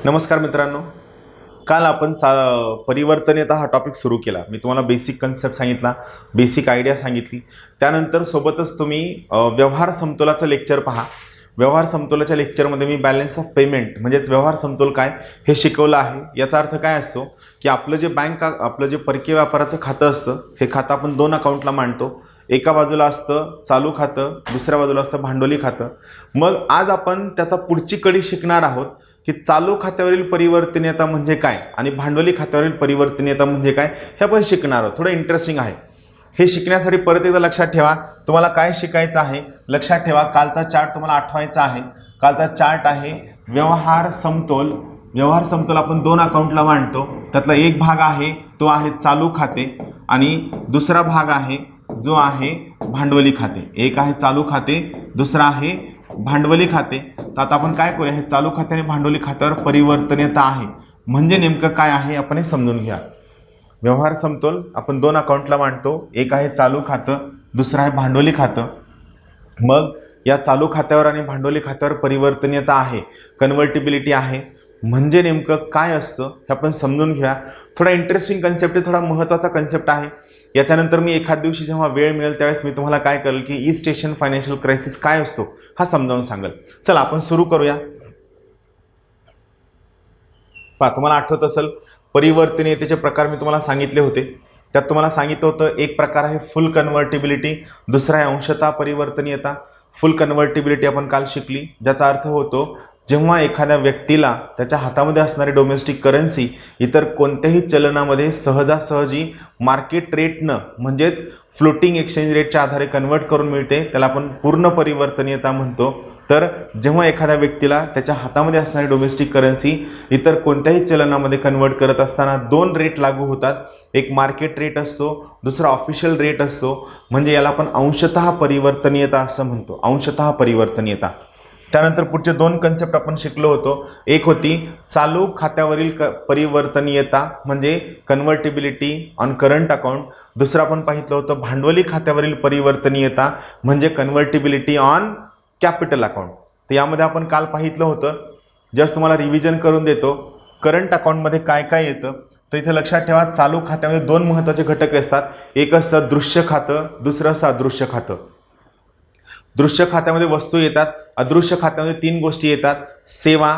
नमस्कार मित्रांनो, काल आपण परिवर्तनीयता हा टॉपिक सुरू केला. मी तुम्हाला बेसिक कन्सेप्ट सांगितला, बेसिक आयडिया सांगितली. त्यानंतर सोबतच तुम्ही व्यवहार समतोलाचं लेक्चर पहा. व्यवहार समतोलाच्या लेक्चरमध्ये मी बॅलन्स ऑफ पेमेंट म्हणजेच व्यवहार समतोल काय हे शिकवलं आहे. याचा अर्थ काय असतो की आपलं जे परकीय व्यापाराचं खातं असतं, हे खातं आपण दोन अकाउंटला मांडतो. एका बाजूला असतं चालू खातं, दुसऱ्या बाजूला असतं भांडवली खातं. मग आज आपण त्याचा पुढची कडी शिकणार आहोत की चालू खात्यावरील परिवर्तनीयता म्हणजे काय आणि भांडवली खात्यावरील परिवर्तनीयता म्हणजे काय हे आपण शिकणार आहोत. थोडं इंटरेस्टिंग आहे हे. शिकण्यासाठी परत एकदा लक्षात ठेवा तुम्हाला काय शिकायचं आहे. लक्षात ठेवा कालचा चार्ट तुम्हाला आठवायचा आहे. कालचा चार्ट आहे व्यवहार समतोल. व्यवहार समतोल आपण दोन अकाउंटला मांडतो. त्यातला एक भाग आहे तो आहे चालू खाते आणि दुसरा भाग आहे जो आहे भांडवली खाते. एक आहे चालू खाते, दुसरा आहे भांडवली खाते. तर आता आपण काय करूया, हे चालू खाते आणि भांडवली खात्यावर परिवर्तनीयता आहे म्हणजे नेमकं काय आहे आपण हे समजून घ्या. व्यवहार समतोल आपण दोन अकाउंटला मांडतो. एक आहे चालू खातं, दुसरं आहे भांडवली खातं. मग या चालू खात्यावर आणि भांडवली खात्यावर परिवर्तनीयता आहे, कन्व्हर्टिबिलिटी आहे म्हणजे नेमकं काय असतं हे आपण समजून घ्या. थोडा इंटरेस्टिंग कन्सेप्ट आहे, थोडा महत्त्वाचा कन्सेप्ट आहे. याच्यानंतर मी एखाद दिवशी जेव्हा वेळ मिळेल त्यावेळेस मी तुम्हाला काय करेल की ईस्ट एशियन फायनान्शियल क्रायसिस काय असतो हा समजावून सांगेल. चला आपण सुरू करूया. पहा, तुम्हाला आठवत असेल परिवर्तनीयतेचे प्रकार मी तुम्हाला सांगितले होते. त्यात तुम्हाला सांगितलं होतं एक प्रकार आहे फुल कन्व्हर्टिबिलिटी, दुसरा आहे अंशतः परिवर्तनीयता. फुल कन्व्हर्टिबिलिटी आपण काल शिकली, ज्याचा अर्थ होतो जेव्हा एखाद्या व्यक्तीला त्याच्या हातामध्ये असणारी डोमेस्टिक करन्सी इतर कोणत्याही चलनामध्ये सहजासहजी मार्केट रेटनं म्हणजेच फ्लोटिंग एक्सचेंज रेटच्या आधारे कन्वर्ट करून मिळते, त्याला आपण पूर्ण परिवर्तनीयता म्हणतो. तर जेव्हा एखाद्या व्यक्तीला त्याच्या हातामध्ये असणारी डोमेस्टिक करन्सी इतर कोणत्याही चलनामध्ये कन्वर्ट करत असताना दोन रेट लागू होतात. एक मार्केट रेट असतो, दुसरा ऑफिशियल रेट असतो, म्हणजे याला आपण अंशतः परिवर्तनीयता असं म्हणतो. अंशतः परिवर्तनीयता. त्यानंतर पुढचे दोन कन्सेप्ट आपण शिकलो होतो. एक होती चालू खात्यावरील परिवर्तनीयता म्हणजे कन्व्हर्टिबिलिटी ऑन करंट अकाउंट. दुसरं आपण पाहितलं होतं भांडवली खात्यावरील परिवर्तनीयता म्हणजे कन्व्हर्टिबिलिटी ऑन कॅपिटल अकाउंट. तर यामध्ये आपण काल पाहितलं होतं. जस्ट तुम्हाला रिव्हिजन करून देतो. करंट अकाउंटमध्ये काय काय येतं तर इथे लक्षात ठेवा चालू खात्यामध्ये दोन महत्त्वाचे घटक असतात. एक असतं दृश्य खातं, दुसरं असतं अदृश्य खातं. दृश्य खात्यामध्ये वस्तू येतात, अदृश्य खात्यामध्ये तीन गोष्टी येतात: सेवा,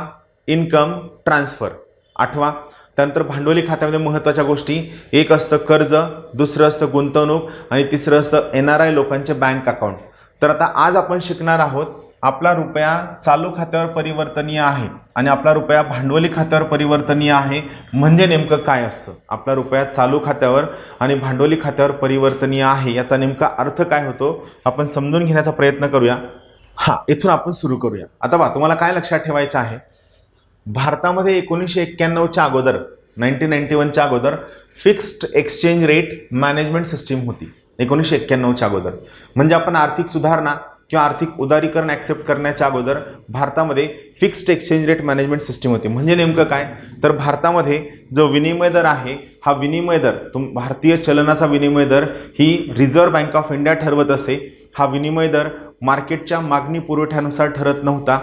इन्कम, ट्रान्सफर. आठवा. त्यानंतर भांडवली खात्यामध्ये महत्त्वाच्या गोष्टी एक असतं कर्ज, दुसरं असतं गुंतवणूक आणि तिसरं असतं NRI लोकांचे बँक अकाउंट. तर आता आज आपण शिकणार आहोत आपला रुपया चालू खात्यावर परिवर्तनीय आहे आणि आपला रुपया भांडवली खात्यावर परिवर्तनीय आहे म्हणजे नेमकं काय असतं. आपला रुपया चालू खात्यावर आणि भांडवली खात्यावर परिवर्तनीय आहे याचा नेमका अर्थ काय होतो आपण समजून घेण्याचा प्रयत्न करूया. इथून आपण सुरू करूया. आता बघा तुम्हाला काय लक्षात ठेवायचं आहे. भारतामध्ये 1991च्या अगोदर 1991च्या अगोदर fixed exchange rate management system होती. 1991च्या अगोदर म्हणजे आपण आर्थिक सुधारणा किंवा आर्थिक उदारीकरण ॲक्सेप्ट करण्याच्या अगोदर भारतामध्ये fixed exchange rate management system होती. म्हणजे नेमकं काय तर भारतामध्ये जो विनिमय दर आहे हा विनिमय दर भारतीय चलनाचा विनिमय दर ही रिझर्व्ह बँक ऑफ इंडिया ठरवत असे. हा विनिमय दर मार्केटच्या मागणी पुरवठ्यानुसार ठरत नव्हता.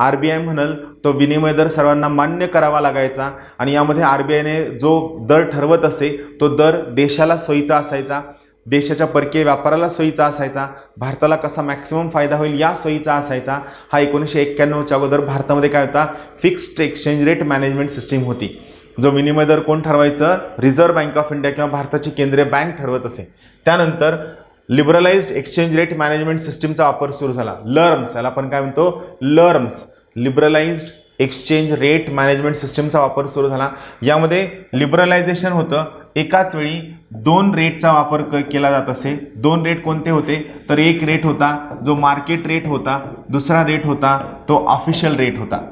RBI म्हणल तो विनिमय दर सर्वांना मान्य करावा लागायचा आणि यामध्ये RBIने जो दर ठरवत असे तो दर देशाला सोयीचा असायचा, देशाच्या परकीय व्यापाराला सोयीचा असायचा, भारताला कसा मॅक्सिमम फायदा होईल या सोयीचा असायचा. हा 1991च्या अगोदर भारतामध्ये काय होता fixed exchange rate management system होती. जो विनिमय दर कोण ठरवायचं रिझर्व्ह बँक ऑफ इंडिया किंवा भारताची केंद्रीय बँक ठरवत असे. त्यानंतर लिबरलाइज्ड एक्सचेंज रेट मॅनेजमेंट सिस्टीमचा वापर सुरू झाला. लर्म्स याला आपण काय म्हणतो लर्म्स, लिबरलाइज्ड एक्सचेंज रेट मॅनेजमेंट सिस्टीमचा वापर सुरू झाला. यामध्ये लिबरलायझेशन होतं. एकाच वेळी दोन रेटचा वापर केला जात असे. दोन रेट कोणते होते तर एक रेट होता जो मार्केट रेट होता, दुसरा रेट होता तो ऑफिशियल रेट होता.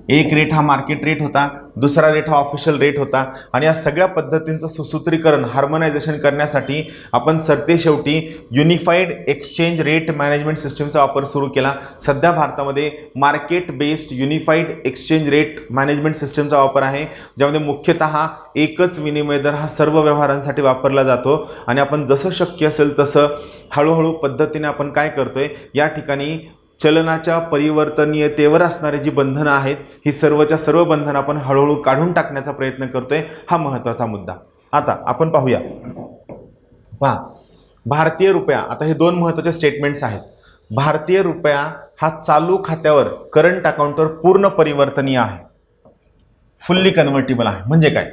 एक रेट हा मार्केट रेट होता, दुसरा रेट हा ऑफिशियल रेट होता. आणि या सगळ्या पद्धतींचं सुसूत्रीकरण हार्मोनायझेशन करण्यासाठी आपण सरतेशेवटी युनिफाईड एक्सचेंज रेट मॅनेजमेंट सिस्टीमचा वापर सुरू केला. सध्या भारतामध्ये market based unified exchange rate management सिस्टीमचा वापर आहे, ज्यामध्ये मुख्यतः एकच विनिमय दर हा सर्व व्यवहारांसाठी वापरला जातो. आणि आपण जसं शक्य असेल तसं हळूहळू पद्धतीने आपण काय करतोय या ठिकाणी चलनाच्या परिवर्तनीयतेवर असणारी जी बंधनं आहेत ही सर्वच्या सर्व बंधनं आपण हळूहळू काढून टाकण्याचा प्रयत्न करतोय, हा महत्त्वाचा मुद्दा. आता आपण पाहूया. पहा, भारतीय रुपया, आता हे दोन महत्त्वाचे स्टेटमेंट्स आहेत. भारतीय रुपया हा चालू खात्यावर करंट अकाउंटवर पूर्ण परिवर्तनीय आहे, फुल्ली कन्व्हर्टिबल आहे. म्हणजे काय?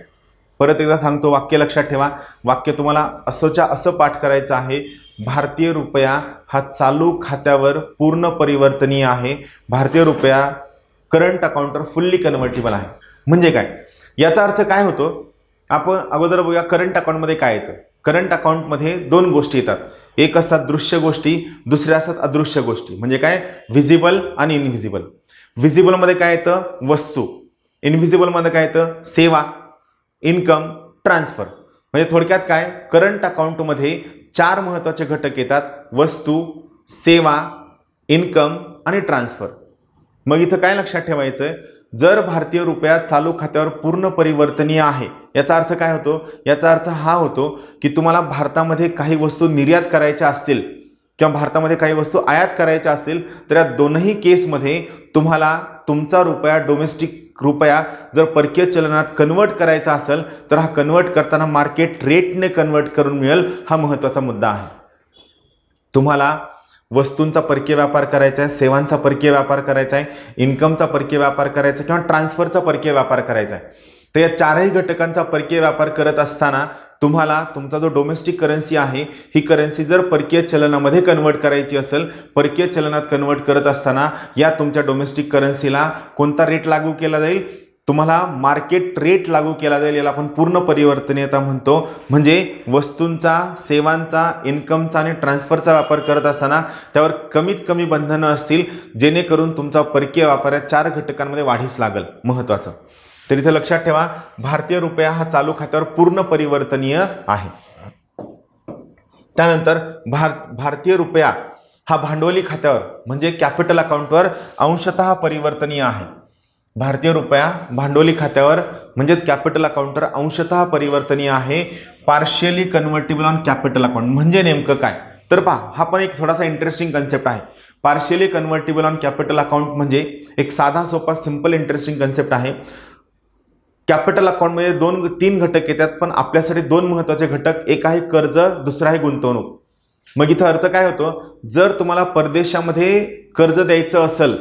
परत एकदा सांगतो, वाक्य लक्षात ठेवा. वाक्य तुम्हाला असं पाठ करायचं आहे. भारतीय रुपया हा चालू खात्यावर पूर्ण परिवर्तनीय आहे. भारतीय रुपया करंट अकाउंटवर फुल्ली कन्व्हर्टिबल आहे. म्हणजे काय? याचा अर्थ काय होतो? आपण अगोदर बघूया करंट अकाउंटमध्ये काय येतं. करंट अकाउंटमध्ये दोन गोष्टी येतात. एक असतात दृश्य गोष्टी, दुसऱ्या असतात अदृश्य गोष्टी. म्हणजे काय? व्हिजिबल आणि इनव्हिजिबल. व्हिजिबलमध्ये काय येतं? वस्तू. इनव्हिजिबलमध्ये काय येतं? सेवा, इन्कम, ट्रान्सफर. म्हणजे थोडक्यात काय? करंट अकाउंटमध्ये चार महत्त्वाचे घटक येतात: वस्तू, सेवा, इन्कम आणि ट्रान्सफर. मग इथं काय लक्षात ठेवायचं? जर भारतीय रुपया चालू खात्यावर पूर्ण परिवर्तनीय आहे, याचा अर्थ काय होतो? याचा अर्थ हा होतो की तुम्हाला भारतामध्ये काही वस्तू निर्यात करायच्या असतील किंवा भारतामध्ये काही वस्तू आयात करायच्या असतील, तर या दोनही केसमध्ये तुम्हाला तुमचा रुपया, डोमेस्टिक रुपया जर परकीय चलनात कन्वर्ट करायचा असेल, तर हा कन्वर्ट करताना मार्केट रेटने कन्वर्ट करून मिळेल. हा महत्त्वाचा मुद्दा आहे. तुम्हाला वस्तूंचा परकीय व्यापार करायचा आहे, सेवांचा परकीय व्यापार करायचा आहे, इन्कमचा परकीय व्यापार करायचा आहे किंवा ट्रान्सफरचा परकीय व्यापार करायचा आहे. तर या चारही घटकांचा परकीय व्यापार करत असताना तुम्हाला तुमचा जो डोमेस्टिक करन्सी आहे, ही करन्सी जर परकीय चलनामध्ये कन्वर्ट करायची असेल, परकीय चलनात कन्वर्ट करत असताना या तुमच्या डोमेस्टिक करन्सीला कोणता रेट लागू केला जाईल? तुम्हाला मार्केट रेट लागू केला जाईल. याला आपण पूर्ण परिवर्तनीयता म्हणतो. म्हणजे वस्तूंचा, सेवांचा, इन्कमचा आणि ट्रान्सफरचा व्यापार करत असताना त्यावर कमीत कमी बंधनं असतील, जेणेकरून तुमचा परकीय व्यापार या चार घटकांमध्ये वाढीस लागेल. महत्त्वाचं. तर इथे लक्षात ठेवा, भारतीय रुपया हा चालू खात्यावर पूर्ण परिवर्तनीय आहे. त्यानंतर भारतीय रुपया हा भांडवली खात्यावर म्हणजे कॅपिटल अकाउंटवर अंशतः परिवर्तनीय आहे. भारतीय रुपया भांडवली खात्यावर म्हणजेच कॅपिटल अकाउंटवर अंशतः परिवर्तनीय आहे. Partially convertible on capital account म्हणजे नेमकं काय? तर पहा, हा पण एक थोडासा इंटरेस्टिंग कन्सेप्ट आहे. Partially convertible on capital account म्हणजे एक साधा सोपा सिंपल इंटरेस्टिंग कन्सेप्ट आहे. कॅपिटल अकाउंटमध्ये तीन घटक येतात, पण आपल्यासाठी दोन महत्त्वाचे घटक, एक आहे कर्ज, दुसरा आहे गुंतवणूक. मग इथं अर्थ काय होतो? जर तुम्हाला परदेशामध्ये कर्ज द्यायचं असेल,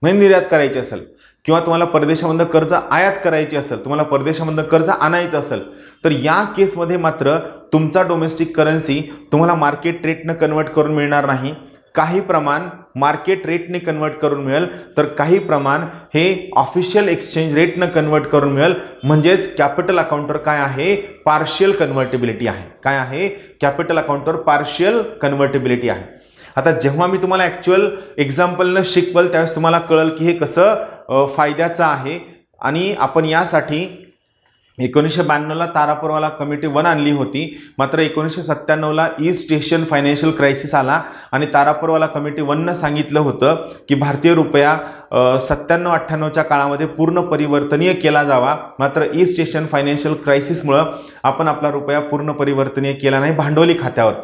म्हणजे निर्यात करायची असेल, किंवा तुम्हाला परदेशामधून कर्ज आयात करायची असेल, तुम्हाला परदेशामधून कर्ज आणायचं असेल, तर या केसमध्ये मात्र तुमचा डोमेस्टिक करन्सी तुम्हाला मार्केट रेटनं कन्वर्ट करून मिळणार नाही. काही प्रमाण मार्केट रेटने कन्वर्ट करून मिळेल, तर काही प्रमाण हे ऑफिशियल एक्सचेंज रेटनं कन्वर्ट करून मिळेल. म्हणजेच कॅपिटल अकाउंटवर काय आहे? पार्शियल कन्व्हर्टिबिलिटी आहे. काय आहे? कॅपिटल अकाउंटवर पार्शियल कन्व्हर्टिबिलिटी आहे. आता जेव्हा मी तुम्हाला ॲक्च्युअल एक्झाम्पलनं शिकवल, त्यावेळेस तुम्हाला कळेल की हे कसं फायद्याचं आहे. आणि आपण यासाठी 1992ला तारापूरवाला कमिटी 1 आणली होती, मात्र 1997ला ईस्ट एशियन फायनान्शियल क्रायसिस आला आणि तारापूरवाला कमिटी 1नं सांगितलं होतं की भारतीय रुपया 97-98च्या काळामध्ये पूर्ण परिवर्तनीय केला जावा. मात्र ईस्ट एशियन फायनान्शियल क्रायसिसमुळं आपण आपला रुपया पूर्ण परिवर्तनीय केला नाही भांडवली खात्यावर.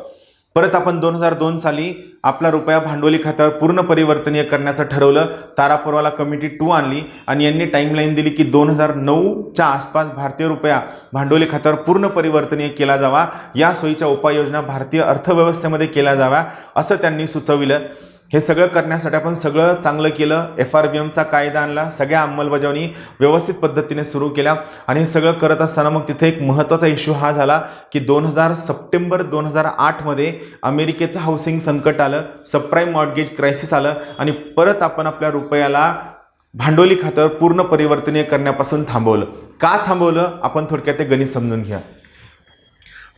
परत आपण 2002 साली आपला रुपया भांडवली खात्यावर पूर्ण परिवर्तनीय करण्याचं ठरवलं. तारापूरवाला कमिटी 2 आणली आणि यांनी टाईमलाईन दिली की 2009च्या आसपास भारतीय रुपया भांडवली खात्यावर पूर्ण परिवर्तनीय केला जावा. या सोयीच्या उपाययोजना भारतीय अर्थव्यवस्थेमध्ये केल्या जाव्या असं त्यांनी सुचविलं. हे सगळं करण्यासाठी आपण सगळं चांगलं केलं. FRBMचा कायदा आणला, सगळ्या अंमलबजावणी व्यवस्थित पद्धतीने सुरू केल्या. आणि हे सगळं करत असताना मग तिथे एक महत्त्वाचा इश्यू हा झाला की सप्टेंबर 2008मध्ये अमेरिकेचं हाऊसिंग संकट आलं, सबप्राईम मॉर्गेज क्रायसिस आलं आणि परत आपण आपल्या रुपयाला भांडवली खात्यावर पूर्ण परिवर्तनीय करण्यापासून थांबवलं. का थांबवलं? आपण थोडक्यात ते गणित समजून घ्या.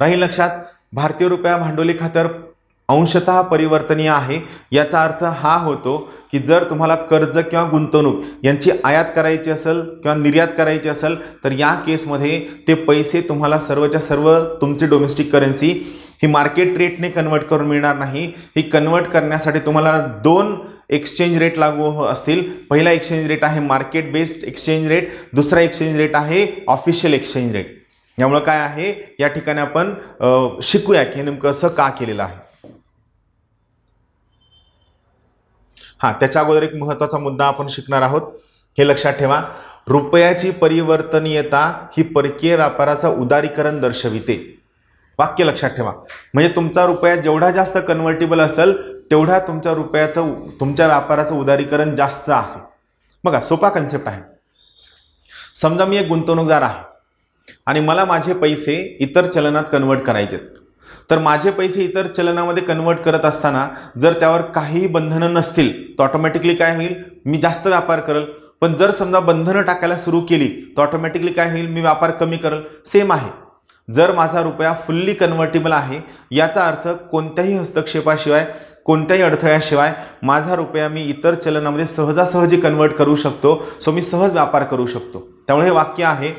राहील लक्षात, भारतीय रुपया भांडवली खात्यावर अंशतः परिवर्तनीय आहे. याचा अर्थ हा होतो की जर तुम्हाला कर्ज किंवा गुंतवणूक यांची आयात करायची असेल किंवा निर्यात करायची असेल, तर या केसमध्ये ते पैसे तुम्हाला सर्वच्या सर्व तुमची डोमेस्टिक करन्सी ही मार्केट रेटने कन्वर्ट करून मिळणार नाही. ही कन्वर्ट करण्यासाठी तुम्हाला 2 एक्सचेंज रेट लागू असतील. पहिला एक्सचेंज रेट आहे मार्केट बेस्ड एक्सचेंज रेट, दुसरा एक्सचेंज रेट आहे ऑफिशियल एक्सचेंज रेट. यामुळे काय आहे, या ठिकाणी आपण शिकूया की नेमकं असं का केलेलं आहे. हां, त्याच्या अगोदर एक महत्त्वाचा मुद्दा आपण शिकणार आहोत, हे लक्षात ठेवा. रुपयाची परिवर्तनीयता ही परकीय व्यापाराचं उदारीकरण दर्शविते. वाक्य लक्षात ठेवा. म्हणजे तुमचा रुपया जेवढा जास्त कन्व्हर्टेबल असेल तेवढा तुमच्या व्यापाराचं उदारीकरण जास्त आहे. बघा, सोपा कन्सेप्ट आहे. समजा मी एक गुंतवणूकदार आहे आणि मला माझे पैसे इतर चलनात कन्वर्ट करायचे, तर माझे पैसे इतर चलनामध्ये कन्वर्ट करत असताना जर त्यावर काहीही बंधनं नसतील तर ऑटोमॅटिकली काय होईल, मी जास्त व्यापार करेल. पण जर समजा बंधनं टाकायला सुरू केली तर ऑटोमॅटिकली काय होईल, मी व्यापार कमी करेल. सेम आहे. जर माझा रुपया फुल्ली कन्व्हर्टेबल आहे, याचा अर्थ कोणत्याही हस्तक्षेपाशिवाय, कोणत्याही अडथळ्याशिवाय माझा रुपया मी इतर चलनामध्ये सहजासहजी कन्वर्ट करू शकतो. सो मी सहज व्यापार करू शकतो. त्यामुळे हे वाक्य आहे,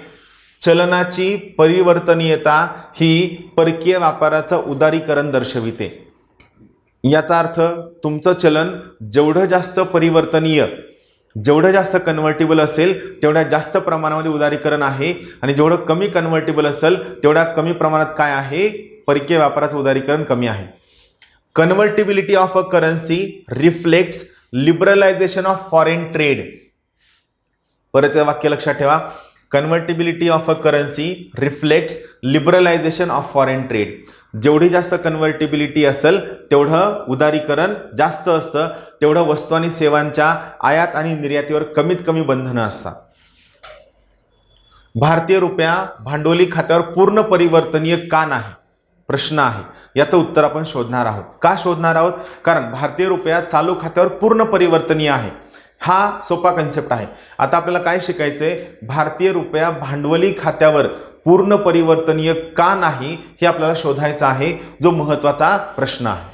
चलनाची परिवर्तनीयता ही परकीय व्यापाराचं उदारीकरण दर्शविते. याचा अर्थ तुमचं चलन जेवढं जास्त परिवर्तनीय, जेवढं जास्त कन्व्हर्टेबल असेल तेवढ्या जास्त प्रमाणामध्ये उदारीकरण आहे, आणि जेवढं कमी कन्व्हर्टेबल असेल तेवढ्या कमी प्रमाणात काय आहे, परकीय व्यापाराचं उदारीकरण कमी आहे. Convertibility of a currency reflects liberalisation of foreign trade. परत हे वाक्य लक्षात ठेवा. Convertibility of a currency reflects liberalisation of foreign trade. जेवढी जास्त कन्व्हर्टिबिलिटी असेल तेवढं उदारीकरण जास्त असतं, तेवढं वस्तू आणि सेवांच्या आयात आणि निर्यातीवर कमीत कमी बंधनं असतात. भारतीय रुपया भांडवली खात्यावर पूर्ण परिवर्तनीय का नाही, प्रश्न आहे. याचं उत्तर आपण शोधणार आहोत. का शोधणार आहोत? कारण भारतीय रुपया चालू खात्यावर पूर्ण परिवर्तनीय आहे. हा सोपा कन्सेप्ट आहे. आता आपल्याला काय शिकायचंय, भारतीय रुपया भांडवली खात्यावर पूर्ण परिवर्तनीय का नाही हे आपल्याला शोधायचं आहे, जो महत्वाचा प्रश्न आहे.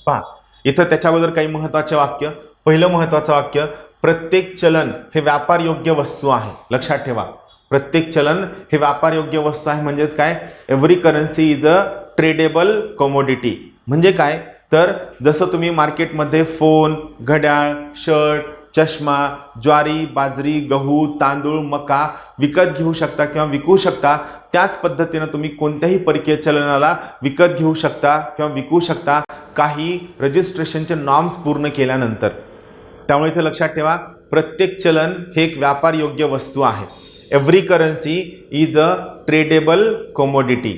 पहा, इथं त्याच्या अगोदर काही महत्वाचे वाक्य. पहिलं महत्वाचं वाक्य, प्रत्येक चलन हे व्यापार योग्य वस्तू आहे. लक्षात ठेवा, प्रत्येक चलन हे व्यापार योग्य वस्तू आहे. म्हणजेच काय, every currency is a tradable commodity. म्हणजे काय, तर जसं तुम्ही मार्केटमध्ये फोन, घड्याळ, शर्ट, चष्मा, ज्वारी, बाजरी, गहू, तांदूळ, मका विकत घेऊ शकता किंवा विकू शकता, त्याच पद्धतीनं तुम्ही कोणत्याही परकीय चलनाला विकत घेऊ शकता किंवा विकू शकता, काही रजिस्ट्रेशनचे नॉर्म्स पूर्ण केल्यानंतर. त्यामुळे इथे लक्षात ठेवा, प्रत्येक चलन हे एक व्यापार योग्य वस्तू आहे. Every currency is a tradable commodity.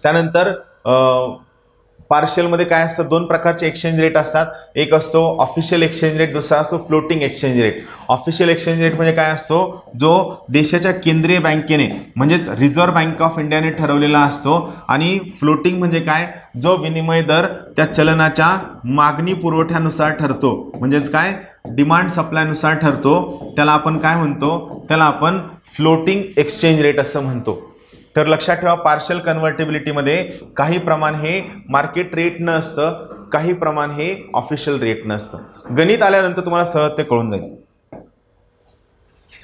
त्यानंतर पार्शियलमध्ये काय असतं, दोन प्रकारचे एक्सचेंज रेट असतात. एक असतो ऑफिशियल एक्सचेंज रेट, दुसरा असतो floating exchange rate. Official exchange rate म्हणजे काय असतो, जो देशाच्या केंद्रीय बँकेने म्हणजेच रिझर्व्ह बँक ऑफ इंडियाने ठरवलेला असतो. आणि फ्लोटिंग म्हणजे काय, जो विनिमय दर त्या चलनाच्या मागणी पुरवठ्यानुसार ठरतो. म्हणजेच काय, डिमांड सप्लायनुसार ठरतो. त्याला आपण काय म्हणतो, त्याला आपण फ्लोटिंग एक्सचेंज रेट असं म्हणतो. तर लक्षात ठेवा, पार्शियल कन्व्हर्टिबिलिटीमध्ये काही प्रमाण हे मार्केट रेट न असतं, काही प्रमाण हे ऑफिशियल रेट नसतं. गणित आल्यानंतर तुम्हाला सहज ते कळून जाईल.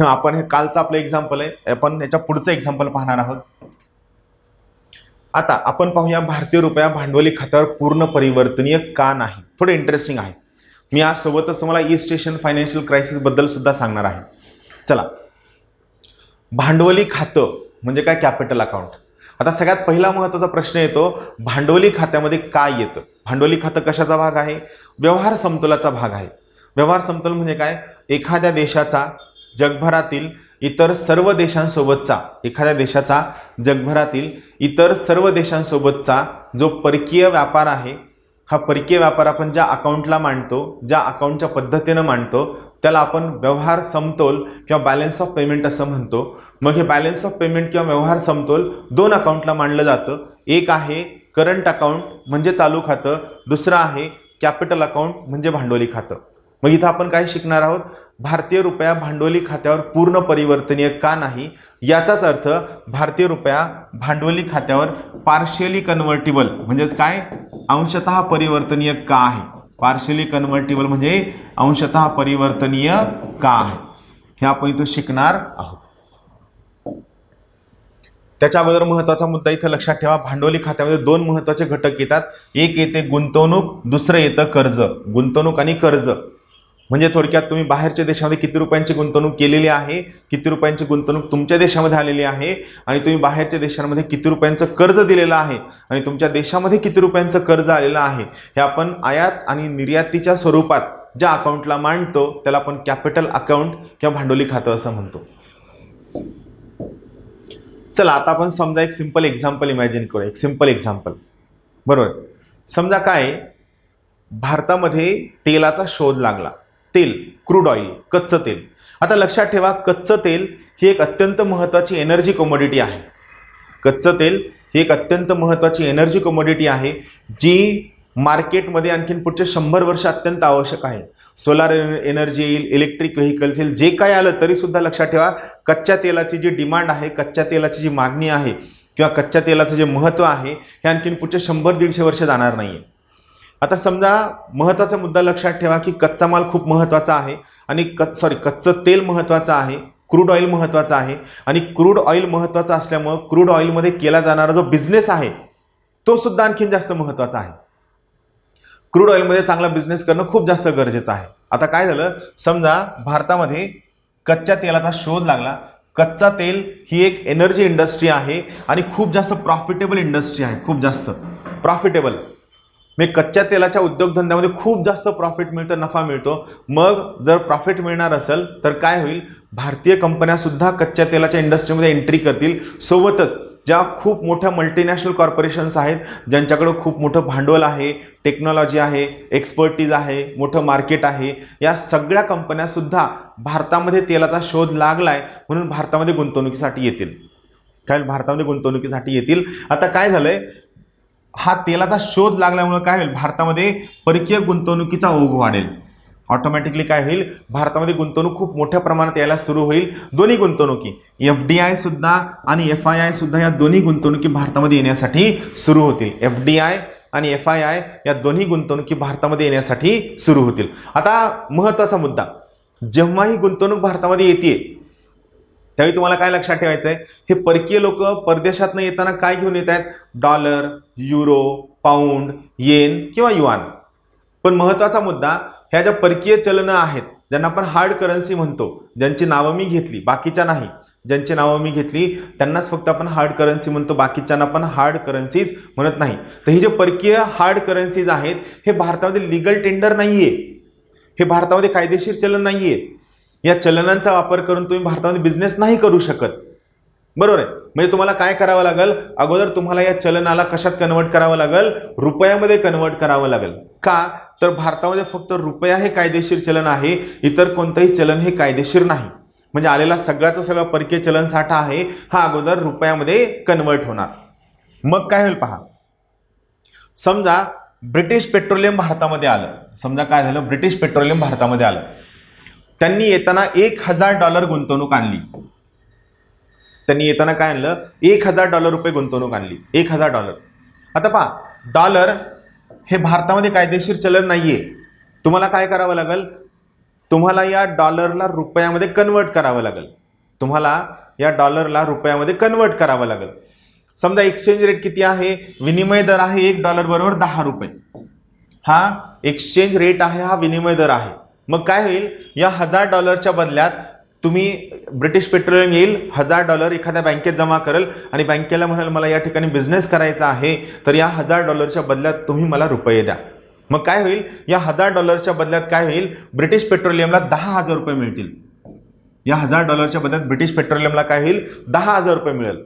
आपण हे कालचं आपलं एक्झाम्पल आहे, आपण याच्या पुढचं एक्झाम्पल पाहणार आहोत. आता आपण पाहूया भारतीय रुपया भांडवली खात्यावर पूर्ण परिवर्तनीय का नाही. थोडं इंटरेस्टिंग आहे. मी आज सोबतच तुम्हाला ईस्ट एशियन फायनान्शियल क्रायसिस बद्दल सुद्धा सांगणार आहे. चला, भांडवली खातं म्हणजे काय, कॅपिटल अकाउंट. आता सगळ्यात पहिला महत्त्वाचा प्रश्न येतो, भांडवली खात्यामध्ये काय येतं. भांडवली खातं कशाचा भाग आहे, व्यवहार समतोलाचा भाग आहे. व्यवहार समतोल म्हणजे काय, एखाद्या देशाचा जगभरातील इतर सर्व देशांसोबतचा, एखाद्या देशाचा जगभरातील इतर सर्व देशांसोबतचा जो परकीय व्यापार आहे, हा परकीय व्यापार आपण ज्या अकाउंटला मांडतो, ज्या अकाउंटच्या पद्धतीनं मांडतो, त्याला आपण व्यवहार समतोल किंवा बॅलन्स ऑफ पेमेंट असं म्हणतो. मग हे बॅलन्स ऑफ पेमेंट किंवा व्यवहार समतोल दोन अकाउंटला मांडलं जातं. एक आहे करंट अकाउंट म्हणजे चालू खातं, दुसरं आहे कॅपिटल अकाउंट म्हणजे भांडवली खातं. मग इथं आपण काय शिकणार आहोत, भारतीय रुपया भांडवली खात्यावर पूर्ण परिवर्तनीय का नाही, याचाच अर्थ भारतीय रुपया भांडवली खात्यावर पार्शियली कन्व्हर्टिबल म्हणजेच काय, अंशतः परिवर्तनीय का आहे. पार्शियली कन्व्हर्टिबल म्हणजे अंशतः परिवर्तनीय का आहे, हे आपण इथं शिकणार आहोत. त्याच्या अगोदर महत्त्वाचा मुद्दा इथं लक्षात ठेवा, भांडवली खात्यामध्ये दोन महत्त्वाचे घटक येतात. एक येते गुंतवणूक, दुसरं येतं कर्ज. गुंतवणूक आणि कर्ज. म्हणजे थोडक्यात तुम्ही बाहेरच्या देशामध्ये किती रुपयांची गुंतवणूक केलेली आहे, किती रुपयांची गुंतवणूक तुमच्या देशामध्ये आलेली आहे आणि तुम्ही बाहेरच्या देशांमध्ये किती रुपयांचं कर्ज दिलेलं आहे आणि तुमच्या देशामध्ये किती रुपयांचं कर्ज आलेलं आहे, हे आपण आयात आणि निर्यातीच्या स्वरूपात ज्या अकाउंटला मांडतो त्याला आपण कॅपिटल अकाउंट किंवा भांडवली खातं असं म्हणतो. चला आता आपण समजा एक सिंपल एक्झाम्पल इमॅजिन करूया. एक सिंपल एक्झाम्पल. बरोबर. समजा काय, भारतामध्ये तेलाचा शोध लागला. तेल, क्रूड ऑइल, कच्चं तेल. आता लक्षात ठेवा, कच्चं तेल ही एक अत्यंत महत्त्वाची एनर्जी कमोडिटी आहे. कच्चं तेल ही एक अत्यंत महत्त्वाची एनर्जी कमोडिटी आहे जी मार्केटमध्ये आणखीन पुढचे 100 वर्ष अत्यंत आवश्यक आहे. सोलार एनर्जी येईल, इलेक्ट्रिक व्हेकल्स येईल, जे काय आलं तरी सुद्धा लक्षात ठेवा, कच्च्या तेलाची जी डिमांड आहे, कच्च्या तेलाची जी मागणी आहे किंवा कच्च्या तेलाचं जे महत्त्व आहे हे आणखीन पुढचे 100-150 वर्ष जाणार नाही आहे. आता समजा महत्त्वाचा मुद्दा लक्षात ठेवा की कच्चा माल खूप महत्त्वाचा आहे आणि कच्चं तेल महत्त्वाचं आहे, क्रूड ऑइल महत्त्वाचं आहे आणि क्रूड ऑइल महत्त्वाचं असल्यामुळं क्रूड ऑइलमध्ये केला जाणारा जो बिझनेस आहे तो सुद्धा आणखीन जास्त महत्त्वाचा आहे. क्रूड ऑइलमध्ये चांगला बिझनेस करणं खूप जास्त गरजेचं आहे. आता काय झालं, समजा भारतामध्ये कच्च्या तेलाचा शोध लागला. कच्चा तेल ही एक एनर्जी इंडस्ट्री आहे आणि खूप जास्त प्रॉफिटेबल इंडस्ट्री आहे. खूप जास्त प्रॉफिटेबल, म्हणजे कच्च्या तेलाच्या उद्योगधंद्यामध्ये खूप जास्त प्रॉफिट मिळतं, नफा मिळतो. मग जर प्रॉफिट मिळणार असेल तर काय होईल, भारतीय कंपन्या सुद्धा कच्च्या तेलाच्या इंडस्ट्रीमध्ये एंट्री करतील. सोबतच ज्या खूप मोठ्या मल्टीनॅशनल कॉर्पोरेशन्स आहेत, ज्यांच्याकडे खूप मोठं भांडवल आहे, टेक्नॉलॉजी आहे, एक्सपर्टीज आहे, मोठं मार्केट आहे, या सगळ्या कंपन्या सुद्धा भारतामध्ये तेलाचा शोध लागलाय म्हणून भारतामध्ये गुंतवणुकीसाठी येतील. काय, भारतामध्ये गुंतवणुकीसाठी येतील. आता काय झालंय, हा तेलाचा शोध लागल्यामुळे काय होईल, भारतामध्ये परकीय गुंतवणुकीचा ओघ वाढेल. ऑटोमॅटिकली काय होईल, भारतामध्ये गुंतवणूक खूप मोठ्या प्रमाणात यायला सुरू होईल. दोन्ही गुंतवणुकी, FDI सुद्धा आणि FII सुद्धा, या दोन्ही गुंतवणुकी भारतामध्ये येण्यासाठी सुरू होतील. FDI आणि FII या दोन्ही गुंतवणुकी भारतामध्ये येण्यासाठी सुरू होतील. आता महत्त्वाचा मुद्दा, जेव्हा ही गुंतवणूक भारतामध्ये येते त्यावेळी तुम्हाला काय लक्षात ठेवायचं आहे, हे परकीय लोक परदेशातनं येताना काय घेऊन येत आहेत, डॉलर, युरो, पाऊंड, येन किंवा युआन. पण महत्त्वाचा मुद्दा, ह्या ज्या परकीय चलनं आहेत ज्यांना आपण हार्ड करन्सी म्हणतो, ज्यांची नावं मी घेतली, बाकीच्या नाही, ज्यांची नावं मी घेतली त्यांनाच फक्त आपण हार्ड करन्सी म्हणतो, बाकीच्यांना आपण हार्ड करन्सीज म्हणत नाही. तर ही जे परकीय हार्ड करन्सीज आहेत हे भारतामध्ये लीगल टेंडर नाहीये, हे भारतामध्ये कायदेशीर चलन नाहीये. या चलनांचा वापर करून तुम्ही भारतामध्ये बिझनेस नाही करू शकत. बरोबर आहे. म्हणजे तुम्हाला काय करावं लागेल, अगोदर तुम्हाला या चलनाला कशात कन्वर्ट करावं लागेल, रुपयामध्ये कन्वर्ट करावं लागेल. का, तर भारतामध्ये फक्त रुपया हे कायदेशीर चलन आहे, इतर कोणतंही चलन हे कायदेशीर नाही. म्हणजे आलेला सगळ्याचा सगळा परकीय चलन साठा आहे हा अगोदर रुपयामध्ये कन्वर्ट होणार. मग काय होईल पहा, समजा ब्रिटिश पेट्रोलियम भारतामध्ये आलं. समजा काय झालं, ब्रिटिश पेट्रोलियम भारतामध्ये आलं. त्यांनी येताना $1000 गुंतवणूक आणली. त्यांनी येताना काय आणलं, $1000 गुंतवणूक आणली. $1000. आता पहा, डॉलर हे भारतामध्ये कायदेशीर चलन नाहीये. तुम्हाला काय करावं लागेल, तुम्हाला या डॉलरला रुपयामध्ये कन्वर्ट करावं लागेल. तुम्हाला या डॉलरला रुपयामध्ये कन्वर्ट करावं लागेल. समजा एक्सचेंज रेट किती आहे, विनिमय दर आहे $1 बरोबर ₹10. हा एक्सचेंज रेट आहे, हा विनिमय दर आहे. मग काय होईल, या $1000च्या बदल्यात तुम्ही ब्रिटिश पेट्रोलियम येईल, $1000 एखाद्या बँकेत जमा करेल आणि बँकेला म्हणाल मला या ठिकाणी बिझनेस करायचा आहे, तर या $1000च्या बदल्यात तुम्ही मला रुपये द्या. मग काय होईल, या $1000च्या बदल्यात काय होईल, ब्रिटिश पेट्रोलियमला $10,000 मिळतील. या $1000च्या बदल्यात ब्रिटिश पेट्रोलियमला काय होईल, $10,000 मिळेल.